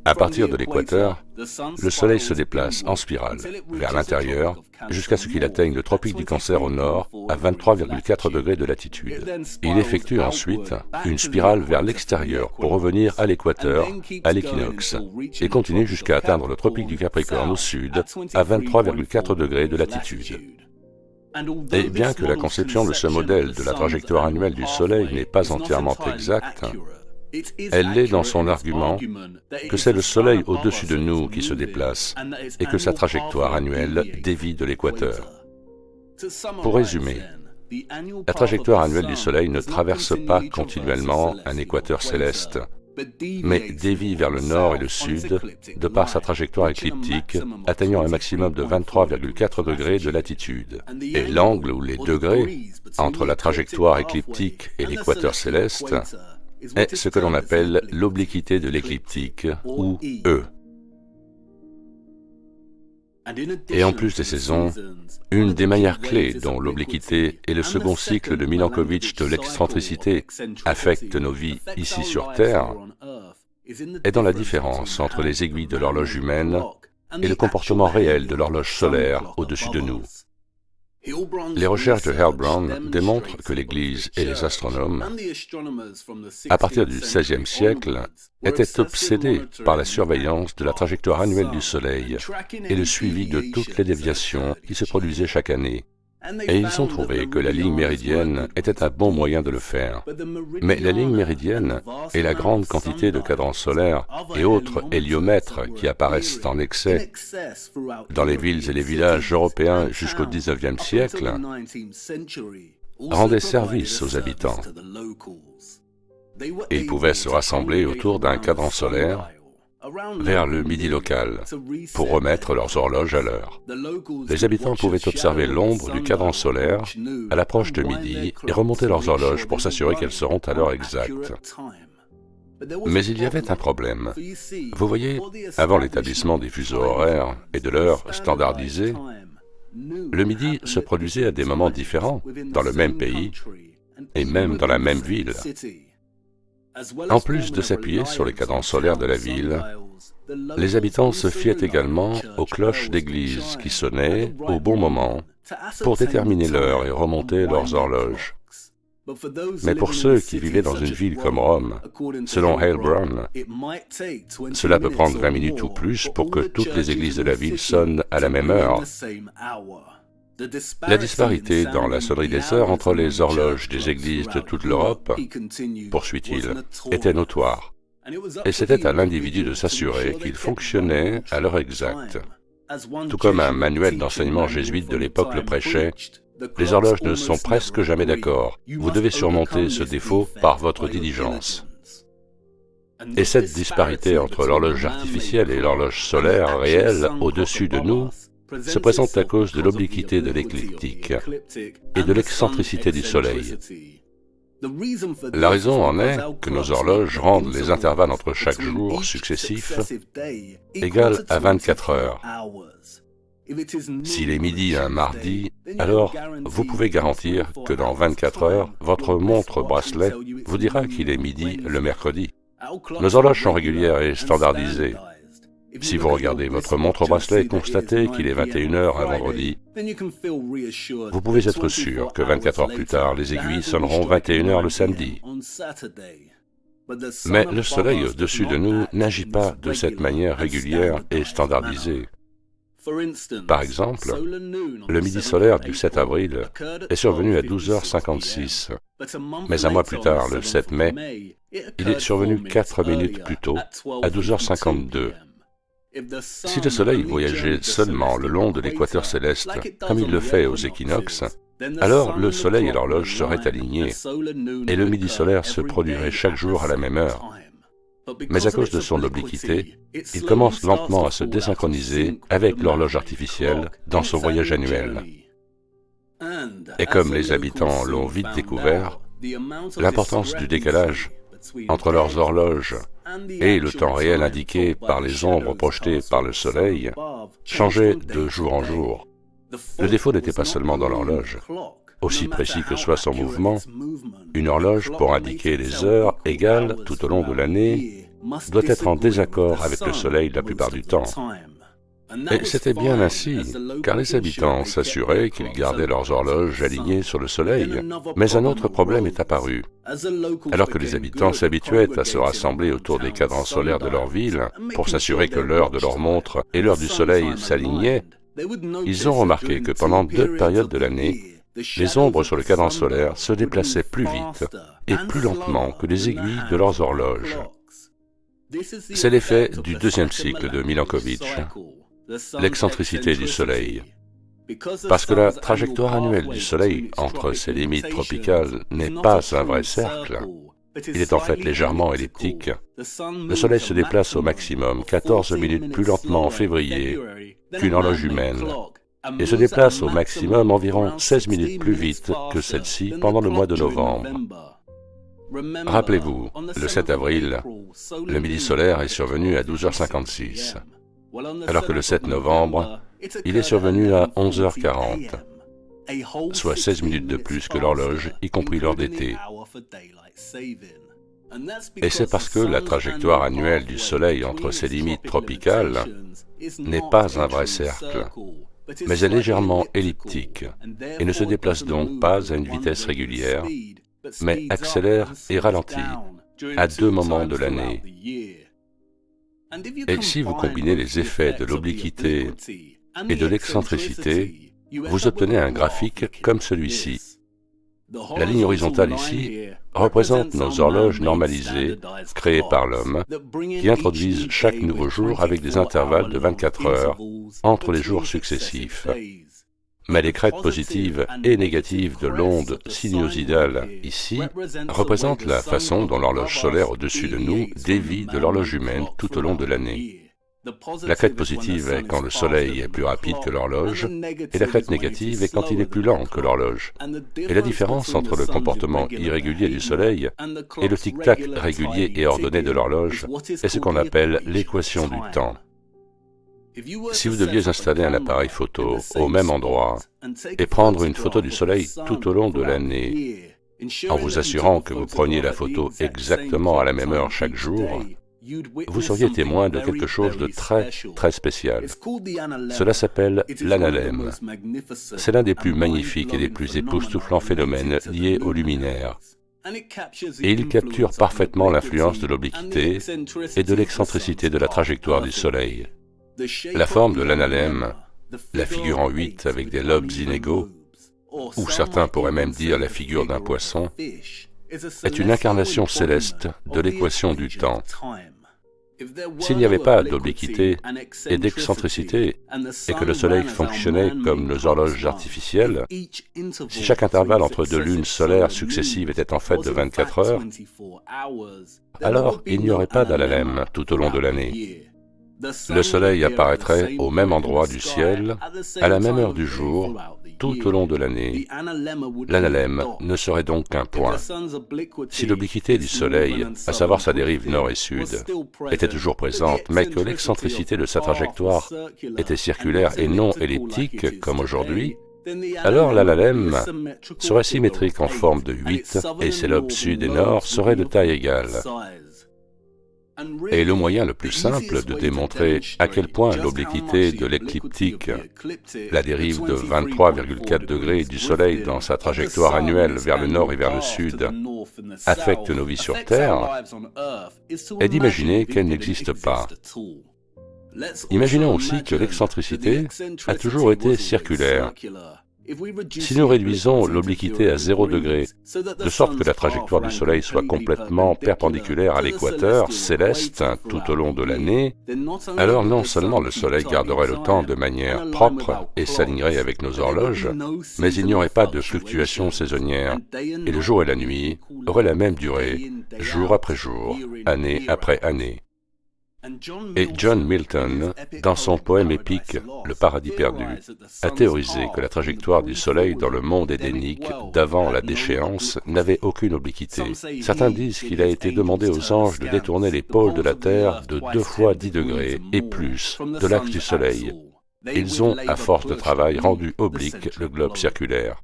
À partir de l'équateur, le Soleil se déplace en spirale vers l'intérieur jusqu'à ce qu'il atteigne le tropique du Cancer au nord à 23,4 degrés de latitude. Il effectue ensuite une spirale vers l'extérieur pour revenir à l'équateur, à l'équinoxe, et continue jusqu'à atteindre le tropique du Capricorne au sud à 23,4 degrés de latitude. Et bien que la conception de ce modèle de la trajectoire annuelle du Soleil n'est pas entièrement exacte, elle l'est dans son argument que c'est le Soleil au-dessus de nous qui se déplace et que sa trajectoire annuelle dévie de l'équateur. Pour résumer, la trajectoire annuelle du Soleil ne traverse pas continuellement un équateur céleste, mais dévie vers le nord et le sud de par sa trajectoire écliptique, atteignant un maximum de 23,4 degrés de latitude. Et l'angle ou les degrés entre la trajectoire écliptique et l'équateur céleste est ce que l'on appelle l'obliquité de l'écliptique, ou E. Et en plus des saisons, une des manières clés dont l'obliquité et le second cycle de Milankovitch de l'excentricité affectent nos vies ici sur Terre est dans la différence entre les aiguilles de l'horloge humaine et le comportement réel de l'horloge solaire au-dessus de nous. Les recherches de Hal Brown démontrent que l'Église et les astronomes, à partir du XVIe siècle, étaient obsédés par la surveillance de la trajectoire annuelle du Soleil et le suivi de toutes les déviations qui se produisaient chaque année. Et ils ont trouvé que la ligne méridienne était un bon moyen de le faire. Mais la ligne méridienne et la grande quantité de cadrans solaires et autres héliomètres qui apparaissent en excès dans les villes et les villages européens jusqu'au XIXe siècle rendaient service aux habitants. Ils pouvaient se rassembler autour d'un cadran solaire vers le midi local pour remettre leurs horloges à l'heure. Les habitants pouvaient observer l'ombre du cadran solaire à l'approche de midi et remonter leurs horloges pour s'assurer qu'elles seront à l'heure exacte. Mais il y avait un problème. Vous voyez, avant l'établissement des fuseaux horaires et de l'heure standardisée, le midi se produisait à des moments différents dans le même pays et même dans la même ville. En plus de s'appuyer sur les cadrans solaires de la ville, les habitants se fiaient également aux cloches d'église qui sonnaient au bon moment pour déterminer l'heure et remonter leurs horloges. Mais pour ceux qui vivaient dans une ville comme Rome, selon Hal Brown, cela peut prendre 20 minutes ou plus pour que toutes les églises de la ville sonnent à la même heure. La disparité dans la sonnerie des heures entre les horloges des églises de toute l'Europe, poursuit-il, était notoire. Et c'était à l'individu de s'assurer qu'il fonctionnait à l'heure exacte. Tout comme un manuel d'enseignement jésuite de l'époque le prêchait, les horloges ne sont presque jamais d'accord. Vous devez surmonter ce défaut par votre diligence. Et cette disparité entre l'horloge artificielle et l'horloge solaire réelle au-dessus de nous se présente à cause de l'obliquité de l'écliptique et de l'excentricité du Soleil. La raison en est que nos horloges rendent les intervalles entre chaque jour successif égal à 24 heures. S'il est midi un mardi, alors vous pouvez garantir que dans 24 heures, votre montre-bracelet vous dira qu'il est midi le mercredi. Nos horloges sont régulières et standardisées. Si vous regardez votre montre-bracelet et constatez qu'il est 21 heures un vendredi, vous pouvez être sûr que 24 heures plus tard, les aiguilles sonneront 21 heures le samedi. Mais le Soleil au-dessus de nous n'agit pas de cette manière régulière et standardisée. Par exemple, le midi solaire du 7 avril est survenu à 12h56, mais un mois plus tard, le 7 mai, il est survenu 4 minutes plus tôt, à 12h52. Si le Soleil voyageait seulement le long de l'équateur céleste, comme il le fait aux équinoxes, alors le Soleil et l'horloge seraient alignés, et le midi solaire se produirait chaque jour à la même heure. Mais à cause de son obliquité, il commence lentement à se désynchroniser avec l'horloge artificielle dans son voyage annuel. Et comme les habitants l'ont vite découvert, l'importance du décalage entre leurs horloges et le temps réel indiqué par les ombres projetées par le Soleil changeait de jour en jour. Le défaut n'était pas seulement dans l'horloge. Aussi précis que soit son mouvement, une horloge, pour indiquer les heures égales tout au long de l'année, doit être en désaccord avec le Soleil la plupart du temps. Et c'était bien ainsi, car les habitants s'assuraient qu'ils gardaient leurs horloges alignées sur le Soleil. Mais un autre problème est apparu. Alors que les habitants s'habituaient à se rassembler autour des cadrans solaires de leur ville pour s'assurer que l'heure de leur montre et l'heure du Soleil s'alignaient, ils ont remarqué que pendant 2 périodes de l'année, les ombres sur le cadran solaire se déplaçaient plus vite et plus lentement que les aiguilles de leurs horloges. C'est l'effet du deuxième cycle de Milankovitch, l'excentricité du Soleil. Parce que la trajectoire annuelle du Soleil entre ses limites tropicales n'est pas un vrai cercle, il est en fait légèrement elliptique. Le Soleil se déplace au maximum 14 minutes plus lentement en février qu'une horloge humaine, et se déplace au maximum environ 16 minutes plus vite que celle-ci pendant le mois de novembre. Rappelez-vous, le 7 avril, le midi solaire est survenu à 12h56, alors que le 7 novembre, il est survenu à 11h40, soit 16 minutes de plus que l'horloge, y compris l'heure d'été. Et c'est parce que la trajectoire annuelle du Soleil entre ses limites tropicales n'est pas un vrai cercle, mais est légèrement elliptique et ne se déplace donc pas à une vitesse régulière, mais accélère et ralentit à deux moments de l'année. Et si vous combinez les effets de l'obliquité et de l'excentricité, vous obtenez un graphique comme celui-ci. La ligne horizontale ici représente nos horloges normalisées créées par l'homme qui introduisent chaque nouveau jour avec des intervalles de 24 heures entre les jours successifs. Mais les crêtes positives et négatives de l'onde sinusoïdale ici représentent la façon dont l'horloge solaire au-dessus de nous dévie de l'horloge humaine tout au long de l'année. La crête positive est quand le Soleil est plus rapide que l'horloge, et la crête négative est quand il est plus lent que l'horloge. Et la différence entre le comportement irrégulier du Soleil et le tic-tac régulier et ordonné de l'horloge est ce qu'on appelle l'équation du temps. Si vous deviez installer un appareil photo au même endroit et prendre une photo du Soleil tout au long de l'année, en vous assurant que vous preniez la photo exactement à la même heure chaque jour, vous seriez témoin de quelque chose de très spécial. Cela s'appelle l'analème. C'est l'un des plus magnifiques et des plus époustouflants phénomènes liés aux luminaires. Et il capture parfaitement l'influence de l'obliquité et de l'excentricité de la trajectoire du Soleil. La forme de l'analème, la figure en 8 avec des lobes inégaux, ou certains pourraient même dire la figure d'un poisson, est une incarnation céleste de l'équation du temps. S'il n'y avait pas d'obliquité et d'excentricité, et que le Soleil fonctionnait comme nos horloges artificielles, si chaque intervalle entre deux lunes solaires successives était en fait de 24 heures, alors il n'y aurait pas d'analème tout au long de l'année. Le Soleil apparaîtrait au même endroit du ciel, à la même heure du jour, tout au long de l'année. L'analème ne serait donc qu'un point. Si l'obliquité du Soleil, à savoir sa dérive nord et sud, était toujours présente, mais que l'excentricité de sa trajectoire était circulaire et non elliptique, comme aujourd'hui, alors l'analème serait symétrique en forme de 8 et ses lobes sud et nord seraient de taille égale. Et le moyen le plus simple de démontrer à quel point l'obliquité de l'écliptique, la dérive de 23,4 degrés du Soleil dans sa trajectoire annuelle vers le nord et vers le sud, affecte nos vies sur Terre, est d'imaginer qu'elle n'existe pas. Imaginons aussi que l'excentricité a toujours été circulaire. Si nous réduisons l'obliquité à 0 degré, de sorte que la trajectoire du Soleil soit complètement perpendiculaire à l'équateur céleste tout au long de l'année, alors non seulement le Soleil garderait le temps de manière propre et s'alignerait avec nos horloges, mais il n'y aurait pas de fluctuations saisonnières, et le jour et la nuit auraient la même durée, jour après jour, année après année. Et John Milton, dans son poème épique « Le paradis perdu », a théorisé que la trajectoire du Soleil dans le monde édénique d'avant la déchéance n'avait aucune obliquité. Certains disent qu'il a été demandé aux anges de détourner les pôles de la Terre de 2 fois 10 degrés et plus de l'axe du Soleil. Ils ont, à force de travail, rendu oblique le globe circulaire.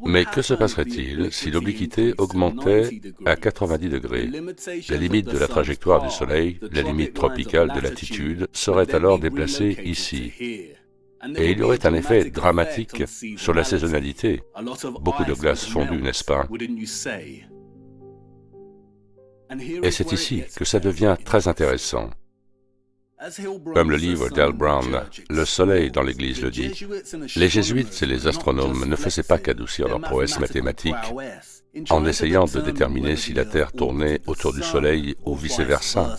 Mais que se passerait-il si l'obliquité augmentait à 90 degrés? La limite de la trajectoire du Soleil, la limite tropicale de latitude, serait alors déplacée ici. Et il y aurait un effet dramatique sur la saisonnalité. Beaucoup de glace fondue, n'est-ce pas? Et c'est ici que ça devient très intéressant. Comme le livre d'Al Brown, Le Soleil dans l'Église le dit, les jésuites et les astronomes ne faisaient pas qu'adoucir leur prouesse mathématique en essayant de déterminer si la Terre tournait autour du Soleil ou vice-versa.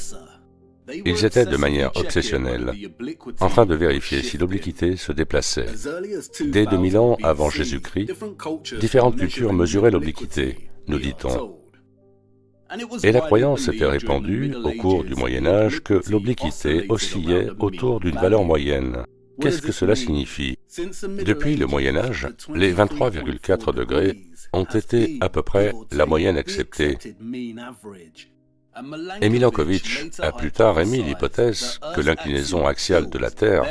Ils étaient de manière obsessionnelle en train de vérifier si l'obliquité se déplaçait. Dès 2000 ans avant Jésus-Christ, différentes cultures mesuraient l'obliquité, nous dit-on. Et la croyance était répandue au cours du Moyen-Âge que l'obliquité oscillait autour d'une valeur moyenne. Qu'est-ce que cela signifie? Depuis le Moyen-Âge, les 23,4 degrés ont été à peu près la moyenne acceptée. Et Milankovitch a plus tard émis l'hypothèse que l'inclinaison axiale de la Terre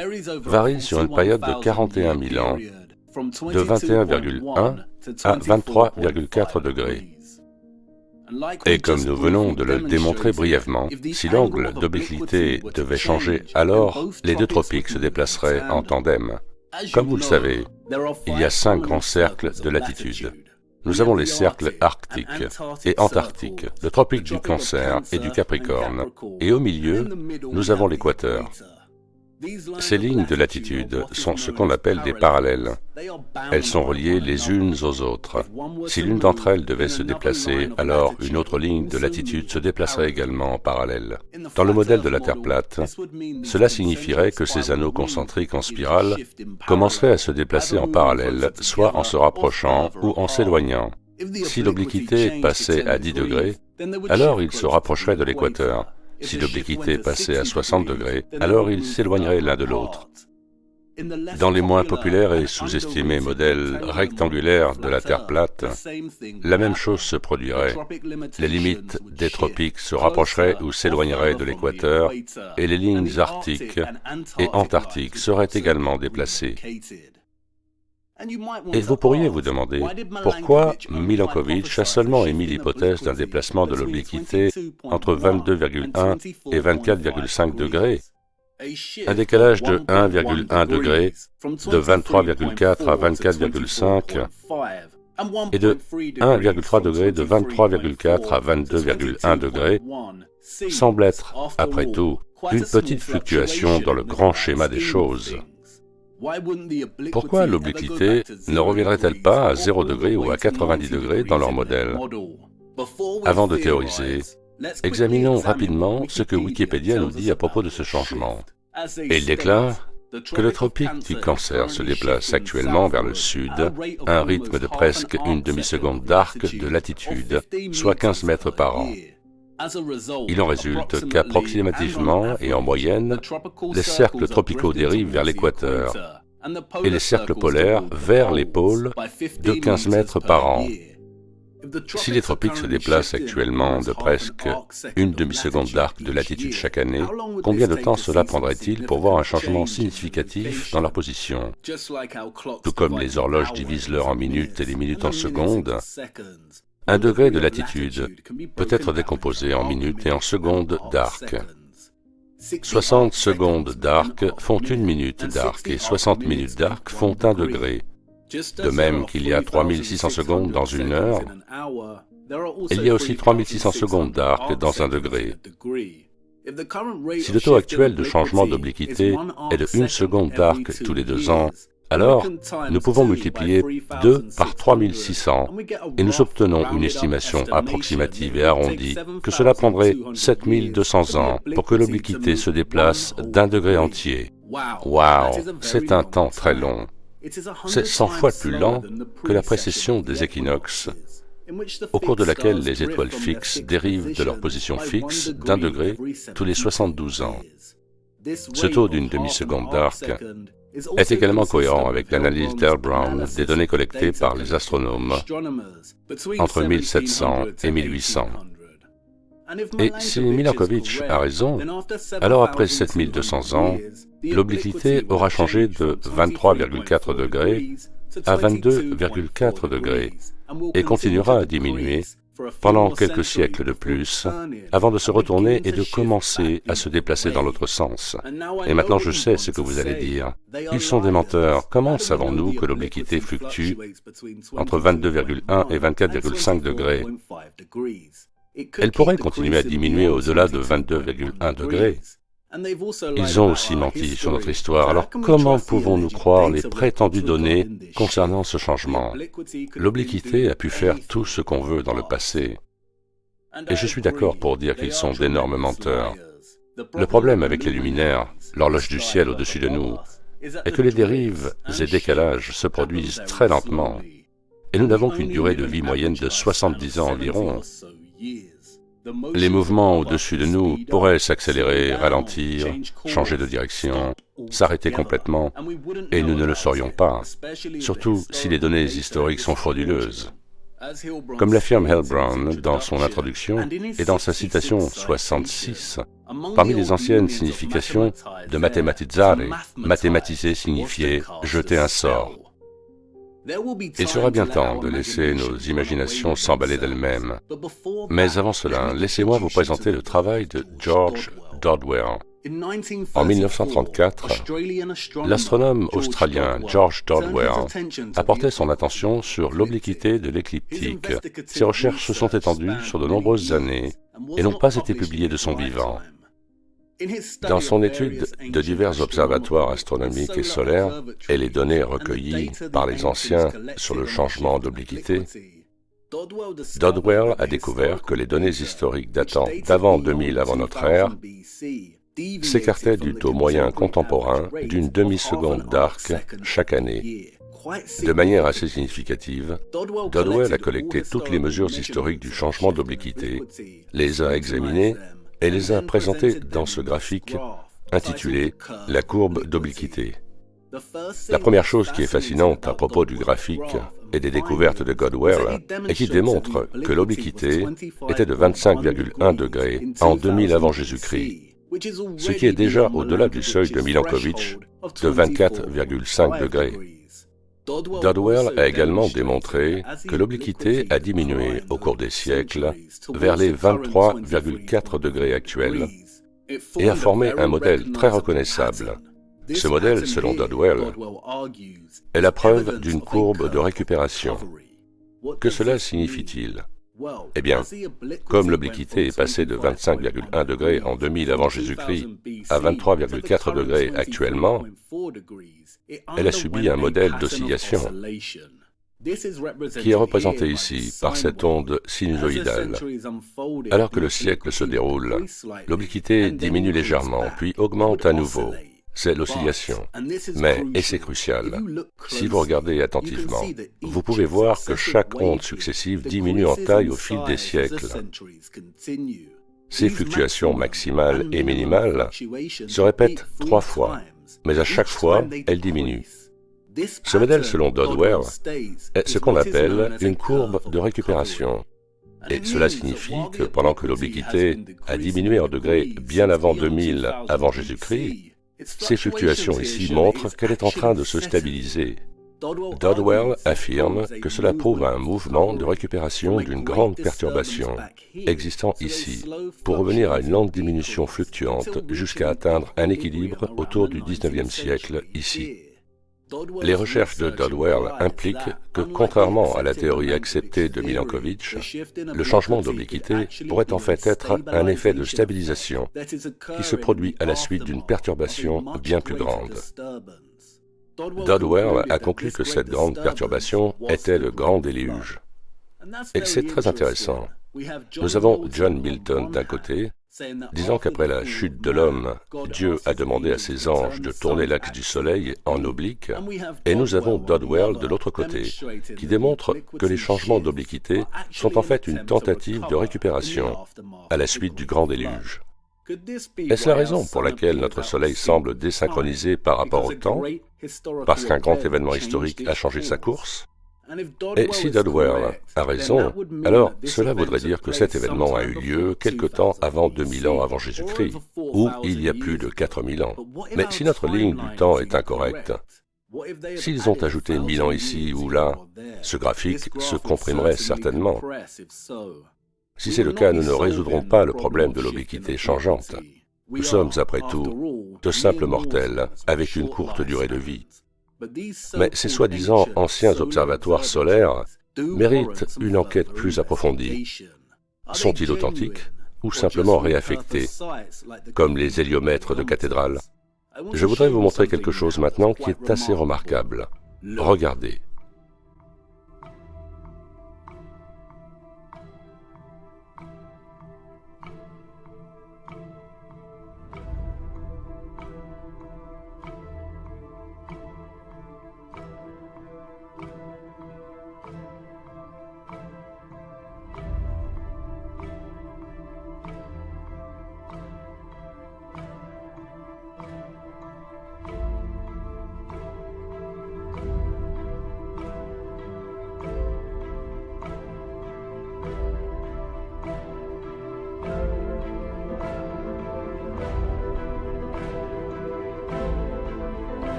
varie sur une période de 41 000 ans, de 21,1 à 23,4 degrés. Et comme nous venons de le démontrer brièvement, si l'angle d'obliquité devait changer, alors les deux tropiques se déplaceraient en tandem. Comme vous le savez, il y a 5 grands cercles de latitude. Nous avons les cercles arctiques et antarctiques, le tropique du Cancer et du Capricorne, et au milieu, nous avons l'équateur. Ces lignes de latitude sont ce qu'on appelle des parallèles. Elles sont reliées les unes aux autres. Si l'une d'entre elles devait se déplacer, alors une autre ligne de latitude se déplacerait également en parallèle. Dans le modèle de la Terre plate, cela signifierait que ces anneaux concentriques en spirale commenceraient à se déplacer en parallèle, soit en se rapprochant ou en s'éloignant. Si l'obliquité passait à 10 degrés, alors ils se rapprocheraient de l'équateur. Si l'obliquité passait à 60 degrés, alors ils s'éloigneraient l'un de l'autre. Dans les moins populaires et sous-estimés modèles rectangulaires de la Terre plate, la même chose se produirait. Les limites des tropiques se rapprocheraient ou s'éloigneraient de l'équateur, et les lignes arctiques et antarctiques seraient également déplacées. Et vous pourriez vous demander, pourquoi Milankovitch a seulement émis l'hypothèse d'un déplacement de l'obliquité entre 22,1 et 24,5 degrés, un décalage de 1,1 degré, de 23,4 à 24,5 et de 1,3 degré de 23,4 à 22,1 degrés semble être, après tout, une petite fluctuation dans le grand schéma des choses. Pourquoi l'obliquité ne reviendrait-elle pas à 0 degré ou à 90 degrés dans leur modèle? Avant de théoriser, examinons rapidement ce que Wikipédia nous dit à propos de ce changement. Il déclare que le tropique du Cancer se déplace actuellement vers le sud à un rythme de presque une demi-seconde d'arc de latitude, soit 15 mètres par an. Il en résulte qu'approximativement et en moyenne, les cercles tropicaux dérivent vers l'équateur et les cercles polaires vers les pôles de 15 mètres par an. Si les tropiques se déplacent actuellement de presque une demi-seconde d'arc de latitude chaque année, combien de temps cela prendrait-il pour voir un changement significatif dans leur position? Tout comme les horloges divisent l'heure en minutes et les minutes en secondes, un degré de latitude peut être décomposé en minutes et en secondes d'arc. 60 secondes d'arc font une minute d'arc et 60 minutes d'arc font un degré. De même qu'il y a 3600 secondes dans une heure, il y a aussi 3600 secondes d'arc dans un degré. Si le taux actuel de changement d'obliquité est de 1 seconde d'arc tous les 2 ans, alors nous pouvons multiplier 2 par 3600 et nous obtenons une estimation approximative et arrondie que cela prendrait 7200 ans pour que l'obliquité se déplace d'1 degré entier. Waouh, c'est un temps très long. C'est 100 fois plus lent que la précession des équinoxes, au cours de laquelle les étoiles fixes dérivent de leur position fixe d'1 degré tous les 72 ans. Ce taux d'une demi-seconde d'arc est également cohérent avec l'analyse d'Earl Brown des données collectées par les astronomes entre 1700 et 1800. Et si Milankovitch a raison, alors après 7200 ans, l'obliquité aura changé de 23,4 degrés à 22,4 degrés et continuera à diminuer pendant quelques siècles de plus, avant de se retourner et de commencer à se déplacer dans l'autre sens. Et maintenant je sais ce que vous allez dire. Ils sont des menteurs. Comment savons-nous que l'obliquité fluctue entre 22,1 et 24,5 degrés? Elle pourrait continuer à diminuer au-delà de 22,1 degrés. Ils ont aussi menti sur notre histoire, alors comment pouvons-nous croire les prétendues données concernant ce changement? L'obliquité a pu faire tout ce qu'on veut dans le passé. Et je suis d'accord pour dire qu'ils sont d'énormes menteurs. Le problème avec les luminaires, l'horloge du ciel au-dessus de nous, est que les dérives et décalages se produisent très lentement, et nous n'avons qu'une durée de vie moyenne de 70 ans environ. Les mouvements au-dessus de nous pourraient s'accélérer, ralentir, changer de direction, s'arrêter complètement, et nous ne le saurions pas, surtout si les données historiques sont frauduleuses. Comme l'affirme Earl Brown dans son introduction et dans sa citation 66, parmi les anciennes significations de mathematizzare, mathématiser signifiait jeter un sort. Il sera bien temps de laisser nos imaginations s'emballer d'elles-mêmes. Mais avant cela, laissez-moi vous présenter le travail de George Dodwell. En 1934, l'astronome australien George Dodwell a porté son attention sur l'obliquité de l'écliptique. Ses recherches se sont étendues sur de nombreuses années et n'ont pas été publiées de son vivant. Dans son étude de divers observatoires astronomiques et solaires et les données recueillies par les anciens sur le changement d'obliquité, Dodwell a découvert que les données historiques datant d'avant 2000 avant notre ère s'écartaient du taux moyen contemporain d'une demi-seconde d'arc chaque année. De manière assez significative, Dodwell a collecté toutes les mesures historiques du changement d'obliquité, les a examinées et les a présentées dans ce graphique intitulé « La courbe d'obliquité ». La première chose qui est fascinante à propos du graphique et des découvertes de Dodwell est qu'il démontre que l'obliquité était de 25,1 degrés en 2000 avant Jésus-Christ, ce qui est déjà au-delà du seuil de Milankovitch de 24,5 degrés. Dodwell a également démontré que l'obliquité a diminué au cours des siècles vers les 23,4 degrés actuels et a formé un modèle très reconnaissable. Ce modèle, selon Dodwell, est la preuve d'une courbe de récupération. Que cela signifie-t-il ? Eh bien, comme l'obliquité est passée de 25,1 degrés en 2000 avant Jésus-Christ à 23,4 degrés actuellement, elle a subi un modèle d'oscillation qui est représenté ici par cette onde sinusoïdale. Alors que le siècle se déroule, l'obliquité diminue légèrement, puis augmente à nouveau. C'est l'oscillation. Mais, et c'est crucial, si vous regardez attentivement, vous pouvez voir que chaque onde successive diminue en taille au fil des siècles. Ces fluctuations maximales et minimales se répètent 3 fois, mais à chaque fois, elles diminuent. Ce modèle, selon Dodwell, est ce qu'on appelle une courbe de récupération. Et cela signifie que pendant que l'obliquité a diminué en degrés bien avant 2000 avant Jésus-Christ, ces fluctuations ici montrent qu'elle est en train de se stabiliser. Dodwell affirme que cela prouve un mouvement de récupération d'une grande perturbation existant ici, pour revenir à une lente diminution fluctuante jusqu'à atteindre un équilibre autour du XIXe siècle ici. Les recherches de Dodwell impliquent que, contrairement à la théorie acceptée de Milankovitch, le changement d'obliquité pourrait en fait être un effet de stabilisation qui se produit à la suite d'une perturbation bien plus grande. Dodwell a conclu que cette grande perturbation était le grand déluge. Et c'est très intéressant. Nous avons John Milton d'un côté, disant qu'après la chute de l'homme, Dieu a demandé à ses anges de tourner l'axe du soleil en oblique, et nous avons Dodwell de l'autre côté, qui démontre que les changements d'obliquité sont en fait une tentative de récupération à la suite du grand déluge. Est-ce la raison pour laquelle notre soleil semble désynchronisé par rapport au temps, parce qu'un grand événement historique a changé sa course ? Et si Dodwell a raison, alors cela voudrait dire que cet événement a eu lieu quelque temps avant 2000 ans avant Jésus-Christ, ou il y a plus de 4000 ans. Mais si notre ligne du temps est incorrecte, s'ils ont ajouté 1000 ans ici ou là, ce graphique se comprimerait certainement. Si c'est le cas, nous ne résoudrons pas le problème de l'obliquité changeante. Nous sommes, après tout, de simples mortels avec une courte durée de vie. Mais ces soi-disant anciens observatoires solaires méritent une enquête plus approfondie. Sont-ils authentiques ou simplement réaffectés, comme les héliomètres de cathédrale? Je voudrais vous montrer quelque chose maintenant qui est assez remarquable. Regardez.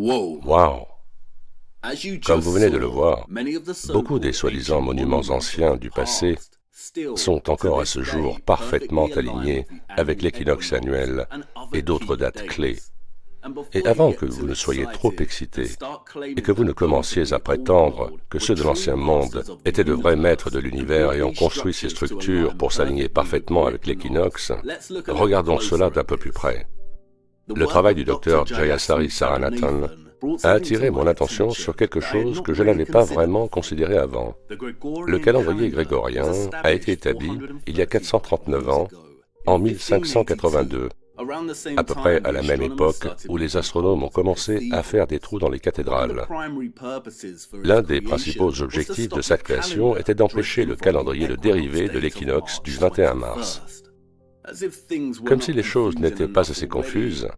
Waouh! Comme vous venez de le voir, beaucoup des soi-disant monuments anciens du passé sont encore à ce jour parfaitement alignés avec l'équinoxe annuel et d'autres dates clés. Et avant que vous ne soyez trop excités et que vous ne commenciez à prétendre que ceux de l'ancien monde étaient de vrais maîtres de l'univers et ont construit ces structures pour s'aligner parfaitement avec l'équinoxe, regardons cela d'un peu plus près. Le travail du docteur Jayasari Saranathan a attiré mon attention sur quelque chose que je n'avais pas vraiment considéré avant. Le calendrier grégorien a été établi il y a 439 ans, en 1582, à peu près à la même époque où les astronomes ont commencé à faire des trous dans les cathédrales. L'un des principaux objectifs de sa création était d'empêcher le calendrier de dériver de l'équinoxe du 21 mars. Comme si les choses n'étaient pas assez confuses,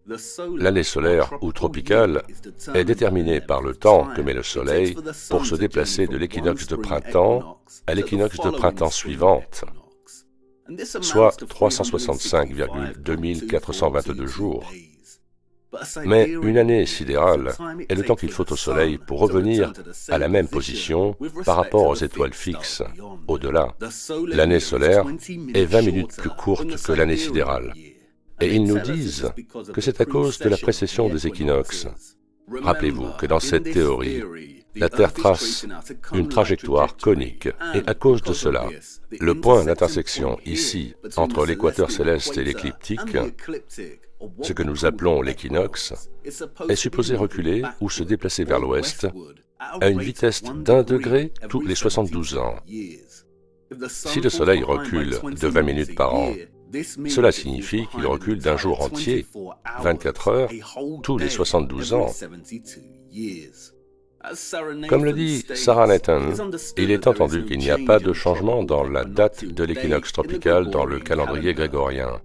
l'année solaire ou tropicale est déterminée par le temps que met le Soleil pour se déplacer de l'équinoxe de printemps à l'équinoxe de printemps suivante, soit 365,2422 jours. Mais une année sidérale est le temps qu'il faut au Soleil pour revenir à la même position par rapport aux étoiles fixes, au-delà. L'année solaire est 20 minutes plus courte que l'année sidérale. Et ils nous disent que c'est à cause de la précession des équinoxes. Rappelez-vous que dans cette théorie, la Terre trace une trajectoire conique, et à cause de cela, le point d'intersection ici entre l'équateur céleste et l'écliptique, ce que nous appelons l'équinoxe, est supposé reculer ou se déplacer vers l'ouest à une vitesse d'1 degré tous les 72 ans. Si le Soleil recule de 20 minutes par an, cela signifie qu'il recule d'un jour entier, 24 heures, tous les 72 ans. Comme le dit Saranathan, il est entendu qu'il n'y a pas de changement dans la date de l'équinoxe tropical dans le calendrier grégorien.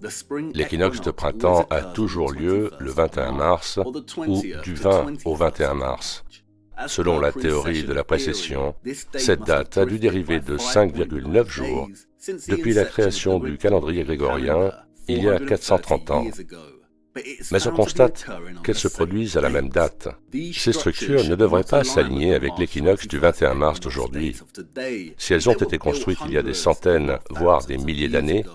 L'équinoxe de printemps a toujours lieu le 21 mars ou du 20 au 21 mars. Selon la théorie de la précession, cette date a dû dériver de 5,9 jours depuis la création du calendrier grégorien il y a 430 ans. Mais on constate qu'elles se produisent à la même date. Ces structures ne devraient pas s'aligner avec l'équinoxe du 21 mars d'aujourd'hui. Si elles ont été construites il y a des centaines, voire des milliers d'années,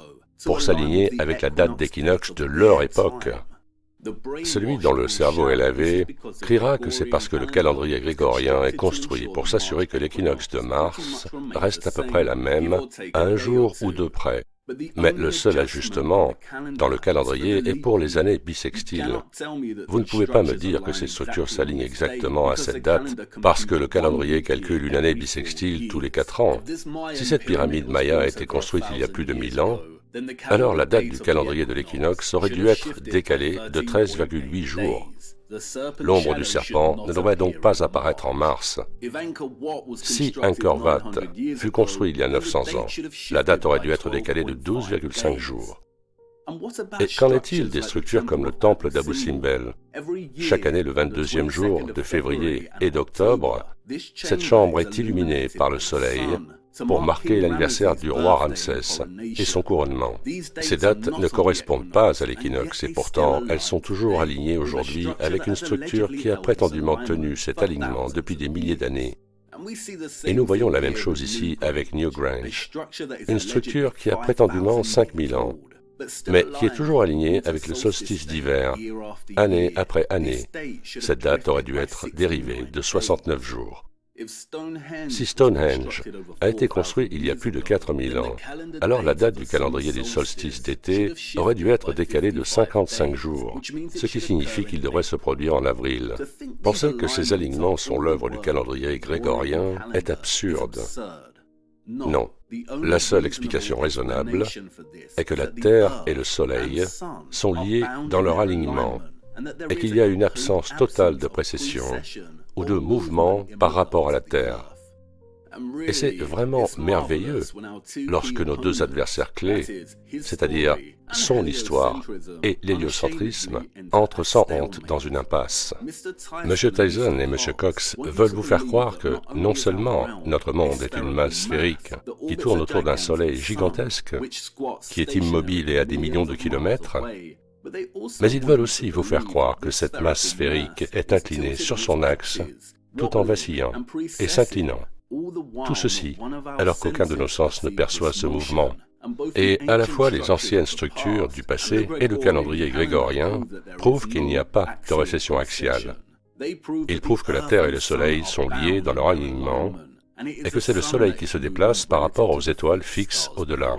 pour s'aligner avec la date d'équinoxe de leur époque, celui dont le cerveau est lavé criera que c'est parce que le calendrier grégorien est construit pour s'assurer que l'équinoxe de mars reste à peu près la même, à un jour ou deux près. Mais le seul ajustement dans le calendrier est pour les années bissextiles. Vous ne pouvez pas me dire que ces structures s'alignent exactement à cette date parce que le calendrier calcule une année bissextile tous les 4 ans. Si cette pyramide Maya a été construite il y a plus de 1000 ans, alors la date du calendrier de l'équinoxe aurait dû être décalée de 13,8 jours. L'ombre du serpent ne devrait donc pas apparaître en mars. Si Angkor Wat fut construit il y a 900 ans, la date aurait dû être décalée de 12,5 jours. Et qu'en est-il des structures comme le temple d'Abu Simbel? Chaque année, le 22e jour de février et d'octobre, cette chambre est illuminée par le soleil pour marquer l'anniversaire du roi Ramsès et son couronnement. Ces dates ne correspondent pas à l'équinoxe et pourtant elles sont toujours alignées aujourd'hui avec une structure qui a prétendument tenu cet alignement depuis des milliers d'années. Et nous voyons la même chose ici avec Newgrange, une structure qui a prétendument 5000 ans, mais qui est toujours alignée avec le solstice d'hiver, année après année. Cette date aurait dû être dérivée de 69 jours. Si Stonehenge a été construit il y a plus de 4000 ans, alors la date du calendrier des solstices d'été aurait dû être décalée de 55 jours, ce qui signifie qu'il devrait se produire en avril. Penser que ces alignements sont l'œuvre du calendrier grégorien est absurde. Non, la seule explication raisonnable est que la Terre et le Soleil sont liés dans leur alignement et qu'il y a une absence totale de précession ou de mouvement par rapport à la Terre. Et c'est vraiment merveilleux lorsque nos deux adversaires clés, c'est-à-dire son histoire et l'héliocentrisme, entrent sans honte dans une impasse. M. Tyson et M. Cox veulent vous faire croire que non seulement notre monde est une masse sphérique qui tourne autour d'un soleil gigantesque, qui est immobile et à des millions de kilomètres, Mais ils veulent aussi vous faire croire que cette masse sphérique est inclinée sur son axe, tout en vacillant et s'inclinant. Tout ceci, alors qu'aucun de nos sens ne perçoit ce mouvement. Et à la fois les anciennes structures du passé et le calendrier grégorien prouvent qu'il n'y a pas de récession axiale. Ils prouvent que la Terre et le Soleil sont liés dans leur alignement et que c'est le Soleil qui se déplace par rapport aux étoiles fixes au-delà.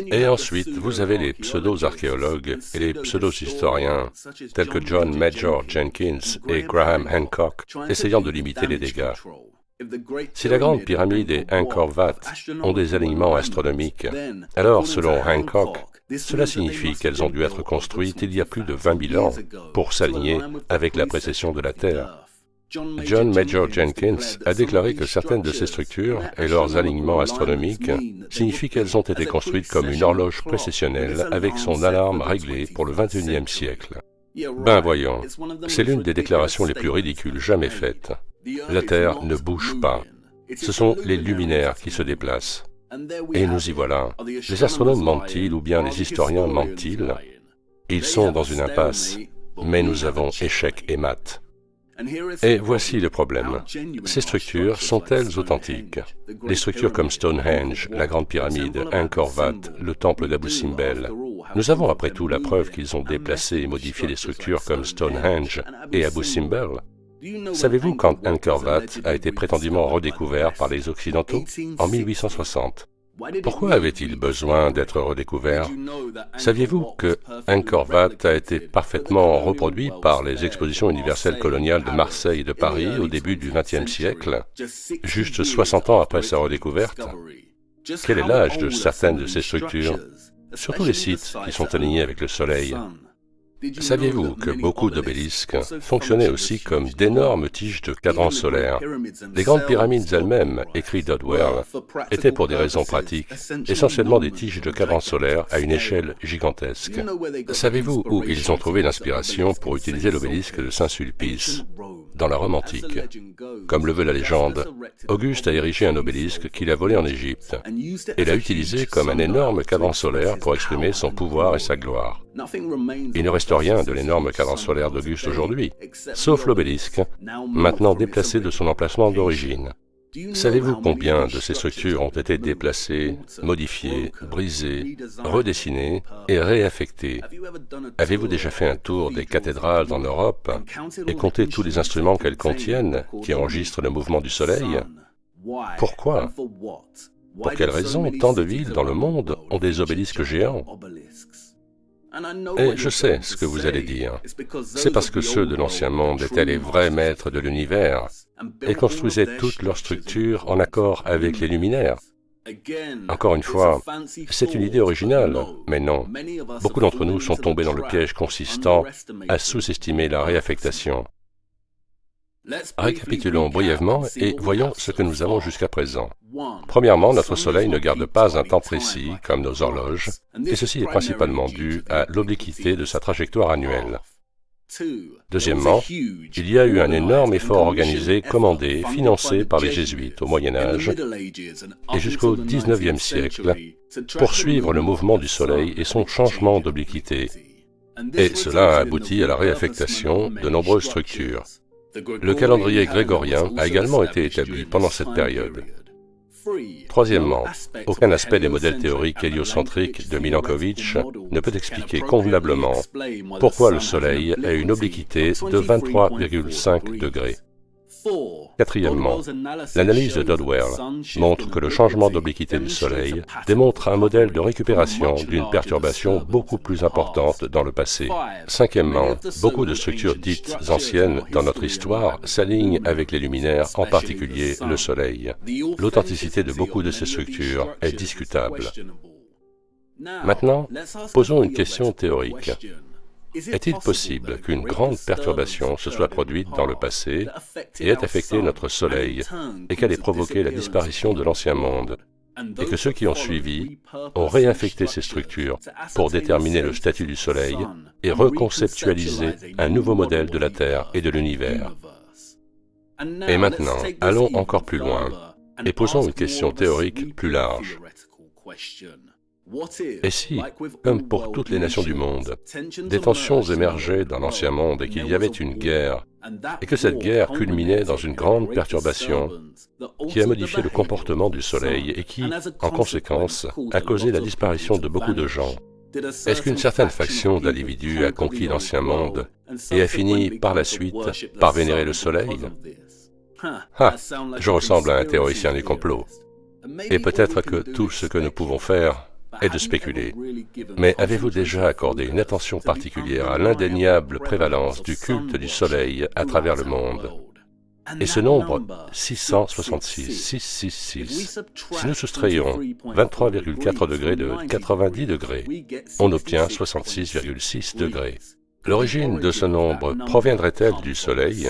Et ensuite, vous avez les pseudo-archéologues et les pseudo-historiens, tels que John Major Jenkins et Graham Hancock, essayant de limiter les dégâts. Si la Grande Pyramide et Angkor Wat ont des alignements astronomiques, alors, selon Hancock, cela signifie qu'elles ont dû être construites il y a plus de 20 000 ans pour s'aligner avec la précession de la Terre. John Major Jenkins a déclaré que certaines de ces structures et leurs alignements astronomiques signifient qu'elles ont été construites comme une horloge précessionnelle avec son alarme réglée pour le XXIe siècle. Ben voyons, c'est l'une des déclarations les plus ridicules jamais faites. La Terre ne bouge pas. Ce sont les luminaires qui se déplacent. Et nous y voilà. Les astronomes mentent-ils ou bien les historiens mentent-ils? Ils sont dans une impasse, mais nous avons échec et mat. Et voici le problème. Ces structures sont-elles authentiques? Les structures comme Stonehenge, la Grande Pyramide, Angkor Wat, le temple d'Abu Simbel. Nous avons après tout la preuve qu'ils ont déplacé et modifié les structures comme Stonehenge et Abu Simbel. Savez-vous quand Angkor Wat a été prétendument redécouvert par les Occidentaux? En 1860. Pourquoi avait-il besoin d'être redécouvert? Saviez-vous que Angkor Wat a été parfaitement reproduit par les expositions universelles coloniales de Marseille et de Paris au début du XXe siècle, juste 60 ans après sa redécouverte? Quel est l'âge de certaines de ces structures? Surtout les sites qui sont alignés avec le Soleil. Saviez-vous que beaucoup d'obélisques fonctionnaient aussi comme d'énormes tiges de cadrans solaires? Les grandes pyramides elles-mêmes, écrit Dodwell, étaient pour des raisons pratiques, essentiellement des tiges de cadrans solaires à une échelle gigantesque. Savez-vous où ils ont trouvé l'inspiration pour utiliser l'obélisque de Saint-Sulpice? Dans la Rome antique. Comme le veut la légende, Auguste a érigé un obélisque qu'il a volé en Égypte et l'a utilisé comme un énorme cadran solaire pour exprimer son pouvoir et sa gloire. Il ne reste rien de l'énorme cadran solaire d'Auguste aujourd'hui, sauf l'obélisque, maintenant déplacé de son emplacement d'origine. Savez-vous combien de ces structures ont été déplacées, modifiées, brisées, redessinées et réaffectées? Avez-vous déjà fait un tour des cathédrales en Europe et compté tous les instruments qu'elles contiennent qui enregistrent le mouvement du Soleil? Pourquoi? Pour quelles raisons tant de villes dans le monde ont des obélisques géants? Et je sais ce que vous allez dire. C'est parce que ceux de l'Ancien Monde étaient les vrais maîtres de l'univers et construisaient toute leur structure en accord avec les luminaires. Encore une fois, c'est une idée originale, mais non. Beaucoup d'entre nous sont tombés dans le piège consistant à sous-estimer la réaffectation. Récapitulons brièvement et voyons ce que nous avons jusqu'à présent. Premièrement, notre Soleil ne garde pas un temps précis, comme nos horloges, et ceci est principalement dû à l'obliquité de sa trajectoire annuelle. Deuxièmement, il y a eu un énorme effort organisé, commandé, financé par les Jésuites au Moyen Âge et jusqu'au XIXe siècle pour suivre le mouvement du Soleil et son changement d'obliquité. Et cela a abouti à la réaffectation de nombreuses structures. Le calendrier grégorien a également été établi pendant cette période. Troisièmement, aucun aspect des modèles théoriques héliocentriques de Milankovitch ne peut expliquer convenablement pourquoi le Soleil a une obliquité de 23,5 degrés. Quatrièmement, l'analyse de Dodwell montre que le changement d'obliquité du Soleil démontre un modèle de récupération d'une perturbation beaucoup plus importante dans le passé. Cinquièmement, beaucoup de structures dites anciennes dans notre histoire s'alignent avec les luminaires, en particulier le Soleil. L'authenticité de beaucoup de ces structures est discutable. Maintenant, posons une question théorique. Est-il possible qu'une grande perturbation se soit produite dans le passé et ait affecté notre Soleil et qu'elle ait provoqué la disparition de l'Ancien Monde et que ceux qui ont suivi ont réinfecté ces structures pour déterminer le statut du Soleil et reconceptualiser un nouveau modèle de la Terre et de l'univers? Et maintenant, allons encore plus loin et posons une question théorique plus large. Et si, comme pour toutes les nations du monde, des tensions émergeaient dans l'ancien monde et qu'il y avait une guerre, et que cette guerre culminait dans une grande perturbation qui a modifié le comportement du Soleil et qui, en conséquence, a causé la disparition de beaucoup de gens? Est-ce qu'une certaine faction d'individus a conquis l'ancien monde et a fini, par la suite, par vénérer le Soleil? Ah, je ressemble à un théoricien du complot. Et peut-être que tout ce que nous pouvons faire est de spéculer. Mais avez-vous déjà accordé une attention particulière à l'indéniable prévalence du culte du Soleil à travers le monde? Et ce nombre, 666, 666, si nous soustrayons 23,4 degrés de 90 degrés, on obtient 66,6 degrés. L'origine de ce nombre proviendrait-elle du Soleil?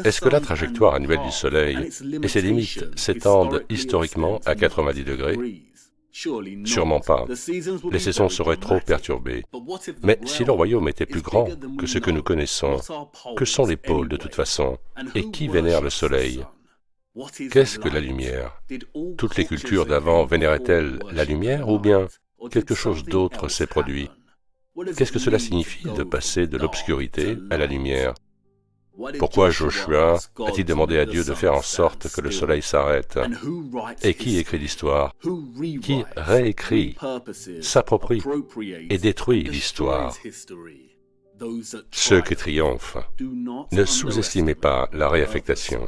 Est-ce que la trajectoire annuelle du Soleil et ses limites s'étendent historiquement à 90 degrés? Sûrement pas. Les saisons seraient trop perturbées. Mais si le royaume était plus grand que ce que nous connaissons, que sont les pôles de toute façon? Et qui vénère le Soleil? Qu'est-ce que la lumière? Toutes les cultures d'avant vénéraient-elles la lumière ou bien quelque chose d'autre s'est produit? Qu'est-ce que cela signifie de passer de l'obscurité à la lumière? Pourquoi Joshua a-t-il demandé à Dieu de faire en sorte que le soleil s'arrête? Et qui écrit l'histoire? Qui réécrit, s'approprie et détruit l'histoire? Ceux qui triomphent. Ne sous-estimez pas la réaffectation.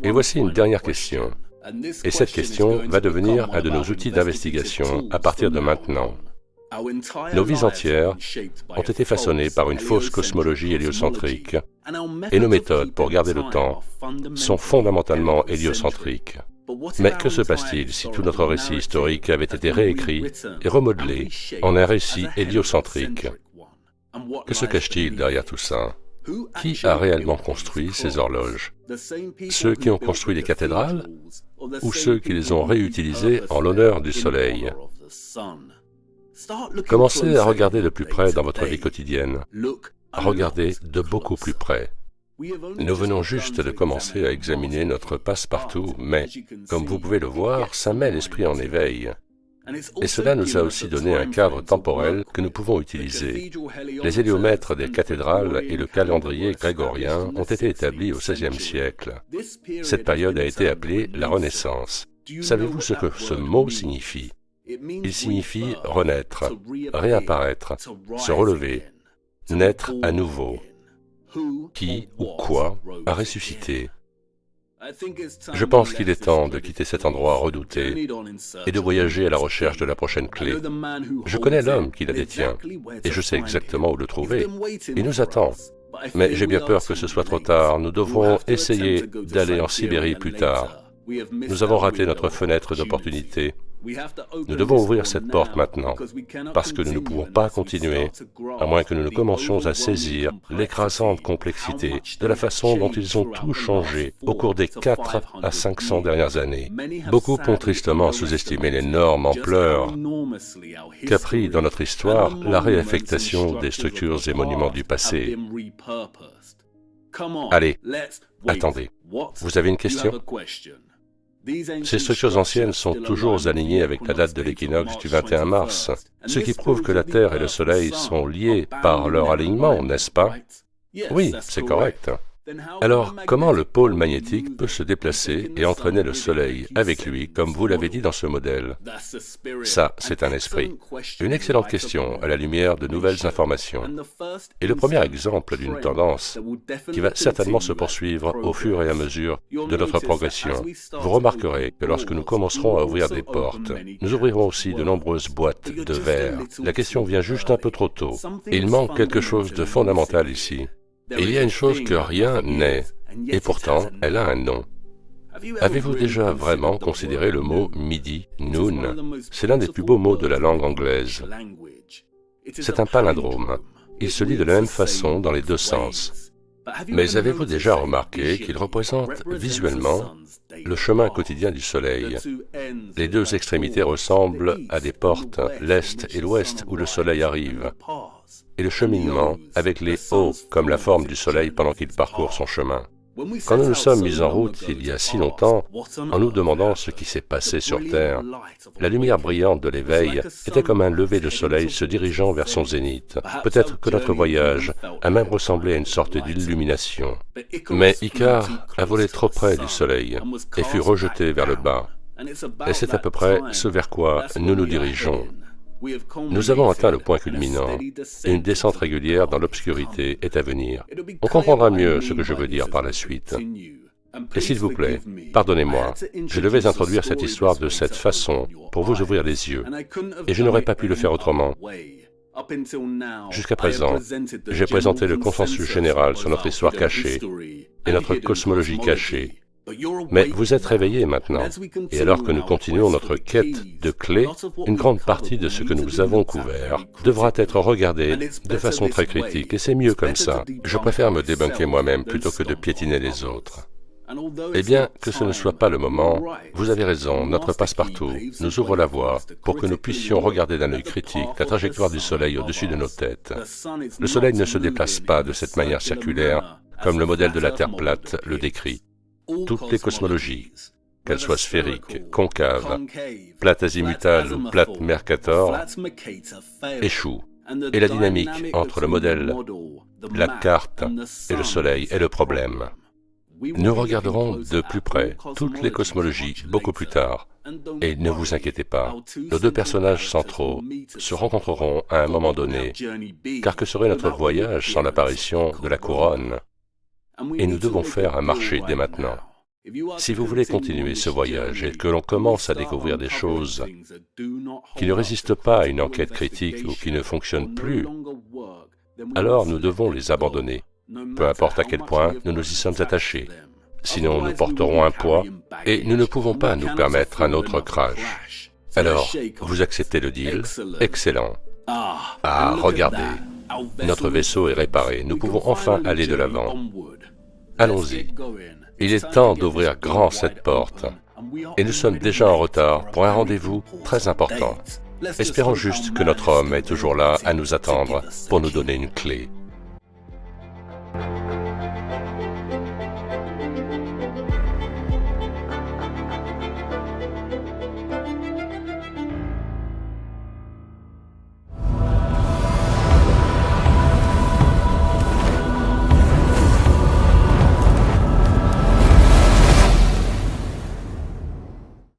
Et voici une dernière question. Et cette question va devenir un de nos outils d'investigation à partir de maintenant. Nos vies entières ont été façonnées par une fausse cosmologie héliocentrique, et nos méthodes pour garder le temps sont fondamentalement héliocentriques. Mais que se passe-t-il si tout notre récit historique avait été réécrit et remodelé en un récit héliocentrique? Que se cache-t-il derrière tout ça? Qui a réellement construit ces horloges? Ceux qui ont construit les cathédrales ou ceux qui les ont réutilisées en l'honneur du Soleil? Commencez à regarder de plus près dans votre vie quotidienne. Regardez de beaucoup plus près. Nous venons juste de commencer à examiner notre passe-partout, mais, comme vous pouvez le voir, ça met l'esprit en éveil. Et cela nous a aussi donné un cadre temporel que nous pouvons utiliser. Les héliomètres des cathédrales et le calendrier grégorien ont été établis au XVIe siècle. Cette période a été appelée la Renaissance. Savez-vous ce que ce mot signifie? Il signifie renaître, réapparaître, se relever, naître à nouveau. Qui ou quoi a ressuscité? Je pense qu'il est temps de quitter cet endroit redouté et de voyager à la recherche de la prochaine clé. Je connais l'homme qui la détient et je sais exactement où le trouver. Il nous attend. Mais j'ai bien peur que ce soit trop tard. Nous devrons essayer d'aller en Sibérie plus tard. Nous avons raté notre fenêtre d'opportunité. Nous devons ouvrir cette porte maintenant, parce que nous ne pouvons pas continuer, à moins que nous ne commencions à saisir l'écrasante complexité de la façon dont ils ont tout changé au cours des 400 à 500 dernières années. Beaucoup ont tristement sous-estimé l'énorme ampleur qu'a pris dans notre histoire la réaffectation des structures et monuments du passé. Allez, attendez. Vous avez une question? Ces structures anciennes sont toujours alignées avec la date de l'équinoxe du 21 mars, ce qui prouve que la Terre et le Soleil sont liés par leur alignement, n'est-ce pas? Oui, c'est correct. Alors, comment le pôle magnétique peut se déplacer et entraîner le Soleil avec lui, comme vous l'avez dit dans ce modèle? Ça, c'est un esprit. Une excellente question à la lumière de nouvelles informations. Et le premier exemple d'une tendance qui va certainement se poursuivre au fur et à mesure de notre progression. Vous remarquerez que lorsque nous commencerons à ouvrir des portes, nous ouvrirons aussi de nombreuses boîtes de verre. La question vient juste un peu trop tôt. Il manque quelque chose de fondamental ici. Il y a une chose que rien n'est, et pourtant, elle a un nom. Avez-vous déjà vraiment considéré le mot midi, noon? C'est l'un des plus beaux mots de la langue anglaise. C'est un palindrome. Il se lit de la même façon dans les deux sens. Mais avez-vous déjà remarqué qu'il représente visuellement le chemin quotidien du Soleil? Les deux extrémités ressemblent à des portes, l'Est et l'Ouest, où le Soleil arrive. Et le cheminement avec les hauts comme la forme du Soleil pendant qu'il parcourt son chemin. Quand nous nous sommes mis en route il y a si longtemps, en nous demandant ce qui s'est passé sur Terre, la lumière brillante de l'éveil était comme un lever de soleil se dirigeant vers son zénith. Peut-être que notre voyage a même ressemblé à une sorte d'illumination. Mais Icare a volé trop près du soleil et fut rejeté vers le bas. Et c'est à peu près ce vers quoi nous nous dirigeons. Nous avons atteint le point culminant, et une descente régulière dans l'obscurité est à venir. On comprendra mieux ce que je veux dire par la suite. Et s'il vous plaît, pardonnez-moi, je devais introduire cette histoire de cette façon pour vous ouvrir les yeux, et je n'aurais pas pu le faire autrement. Jusqu'à présent, j'ai présenté le consensus général sur notre histoire cachée et notre cosmologie cachée. Mais vous êtes réveillés maintenant, et alors que nous continuons notre quête de clés, une grande partie de ce que nous avons couvert devra être regardé de façon très critique, et c'est mieux comme ça. Je préfère me débunker moi-même plutôt que de piétiner les autres. Et bien que ce ne soit pas le moment, vous avez raison, notre passe-partout nous ouvre la voie pour que nous puissions regarder d'un œil critique la trajectoire du Soleil au-dessus de nos têtes. Le Soleil ne se déplace pas de cette manière circulaire, comme le modèle de la Terre plate le décrit. Toutes les cosmologies, qu'elles soient sphériques, concaves, plates azimutales ou plates Mercator, échouent. Et la dynamique entre le modèle, la carte et le Soleil est le problème. Nous regarderons de plus près toutes les cosmologies beaucoup plus tard. Et ne vous inquiétez pas, nos deux personnages centraux se rencontreront à un moment donné, car que serait notre voyage sans l'apparition de la couronne ? Et nous devons faire un marché dès maintenant. Si vous voulez continuer ce voyage et que l'on commence à découvrir des choses qui ne résistent pas à une enquête critique ou qui ne fonctionnent plus, alors nous devons les abandonner, peu importe à quel point nous nous y sommes attachés. Sinon nous porterons un poids et nous ne pouvons pas nous permettre un autre crash. Alors, vous acceptez le deal ? Excellent. Ah, regardez, notre vaisseau est réparé, nous pouvons enfin aller de l'avant. Allons-y. Il est temps d'ouvrir grand cette porte. Et nous sommes déjà en retard pour un rendez-vous très important. Espérons juste que notre homme est toujours là à nous attendre pour nous donner une clé.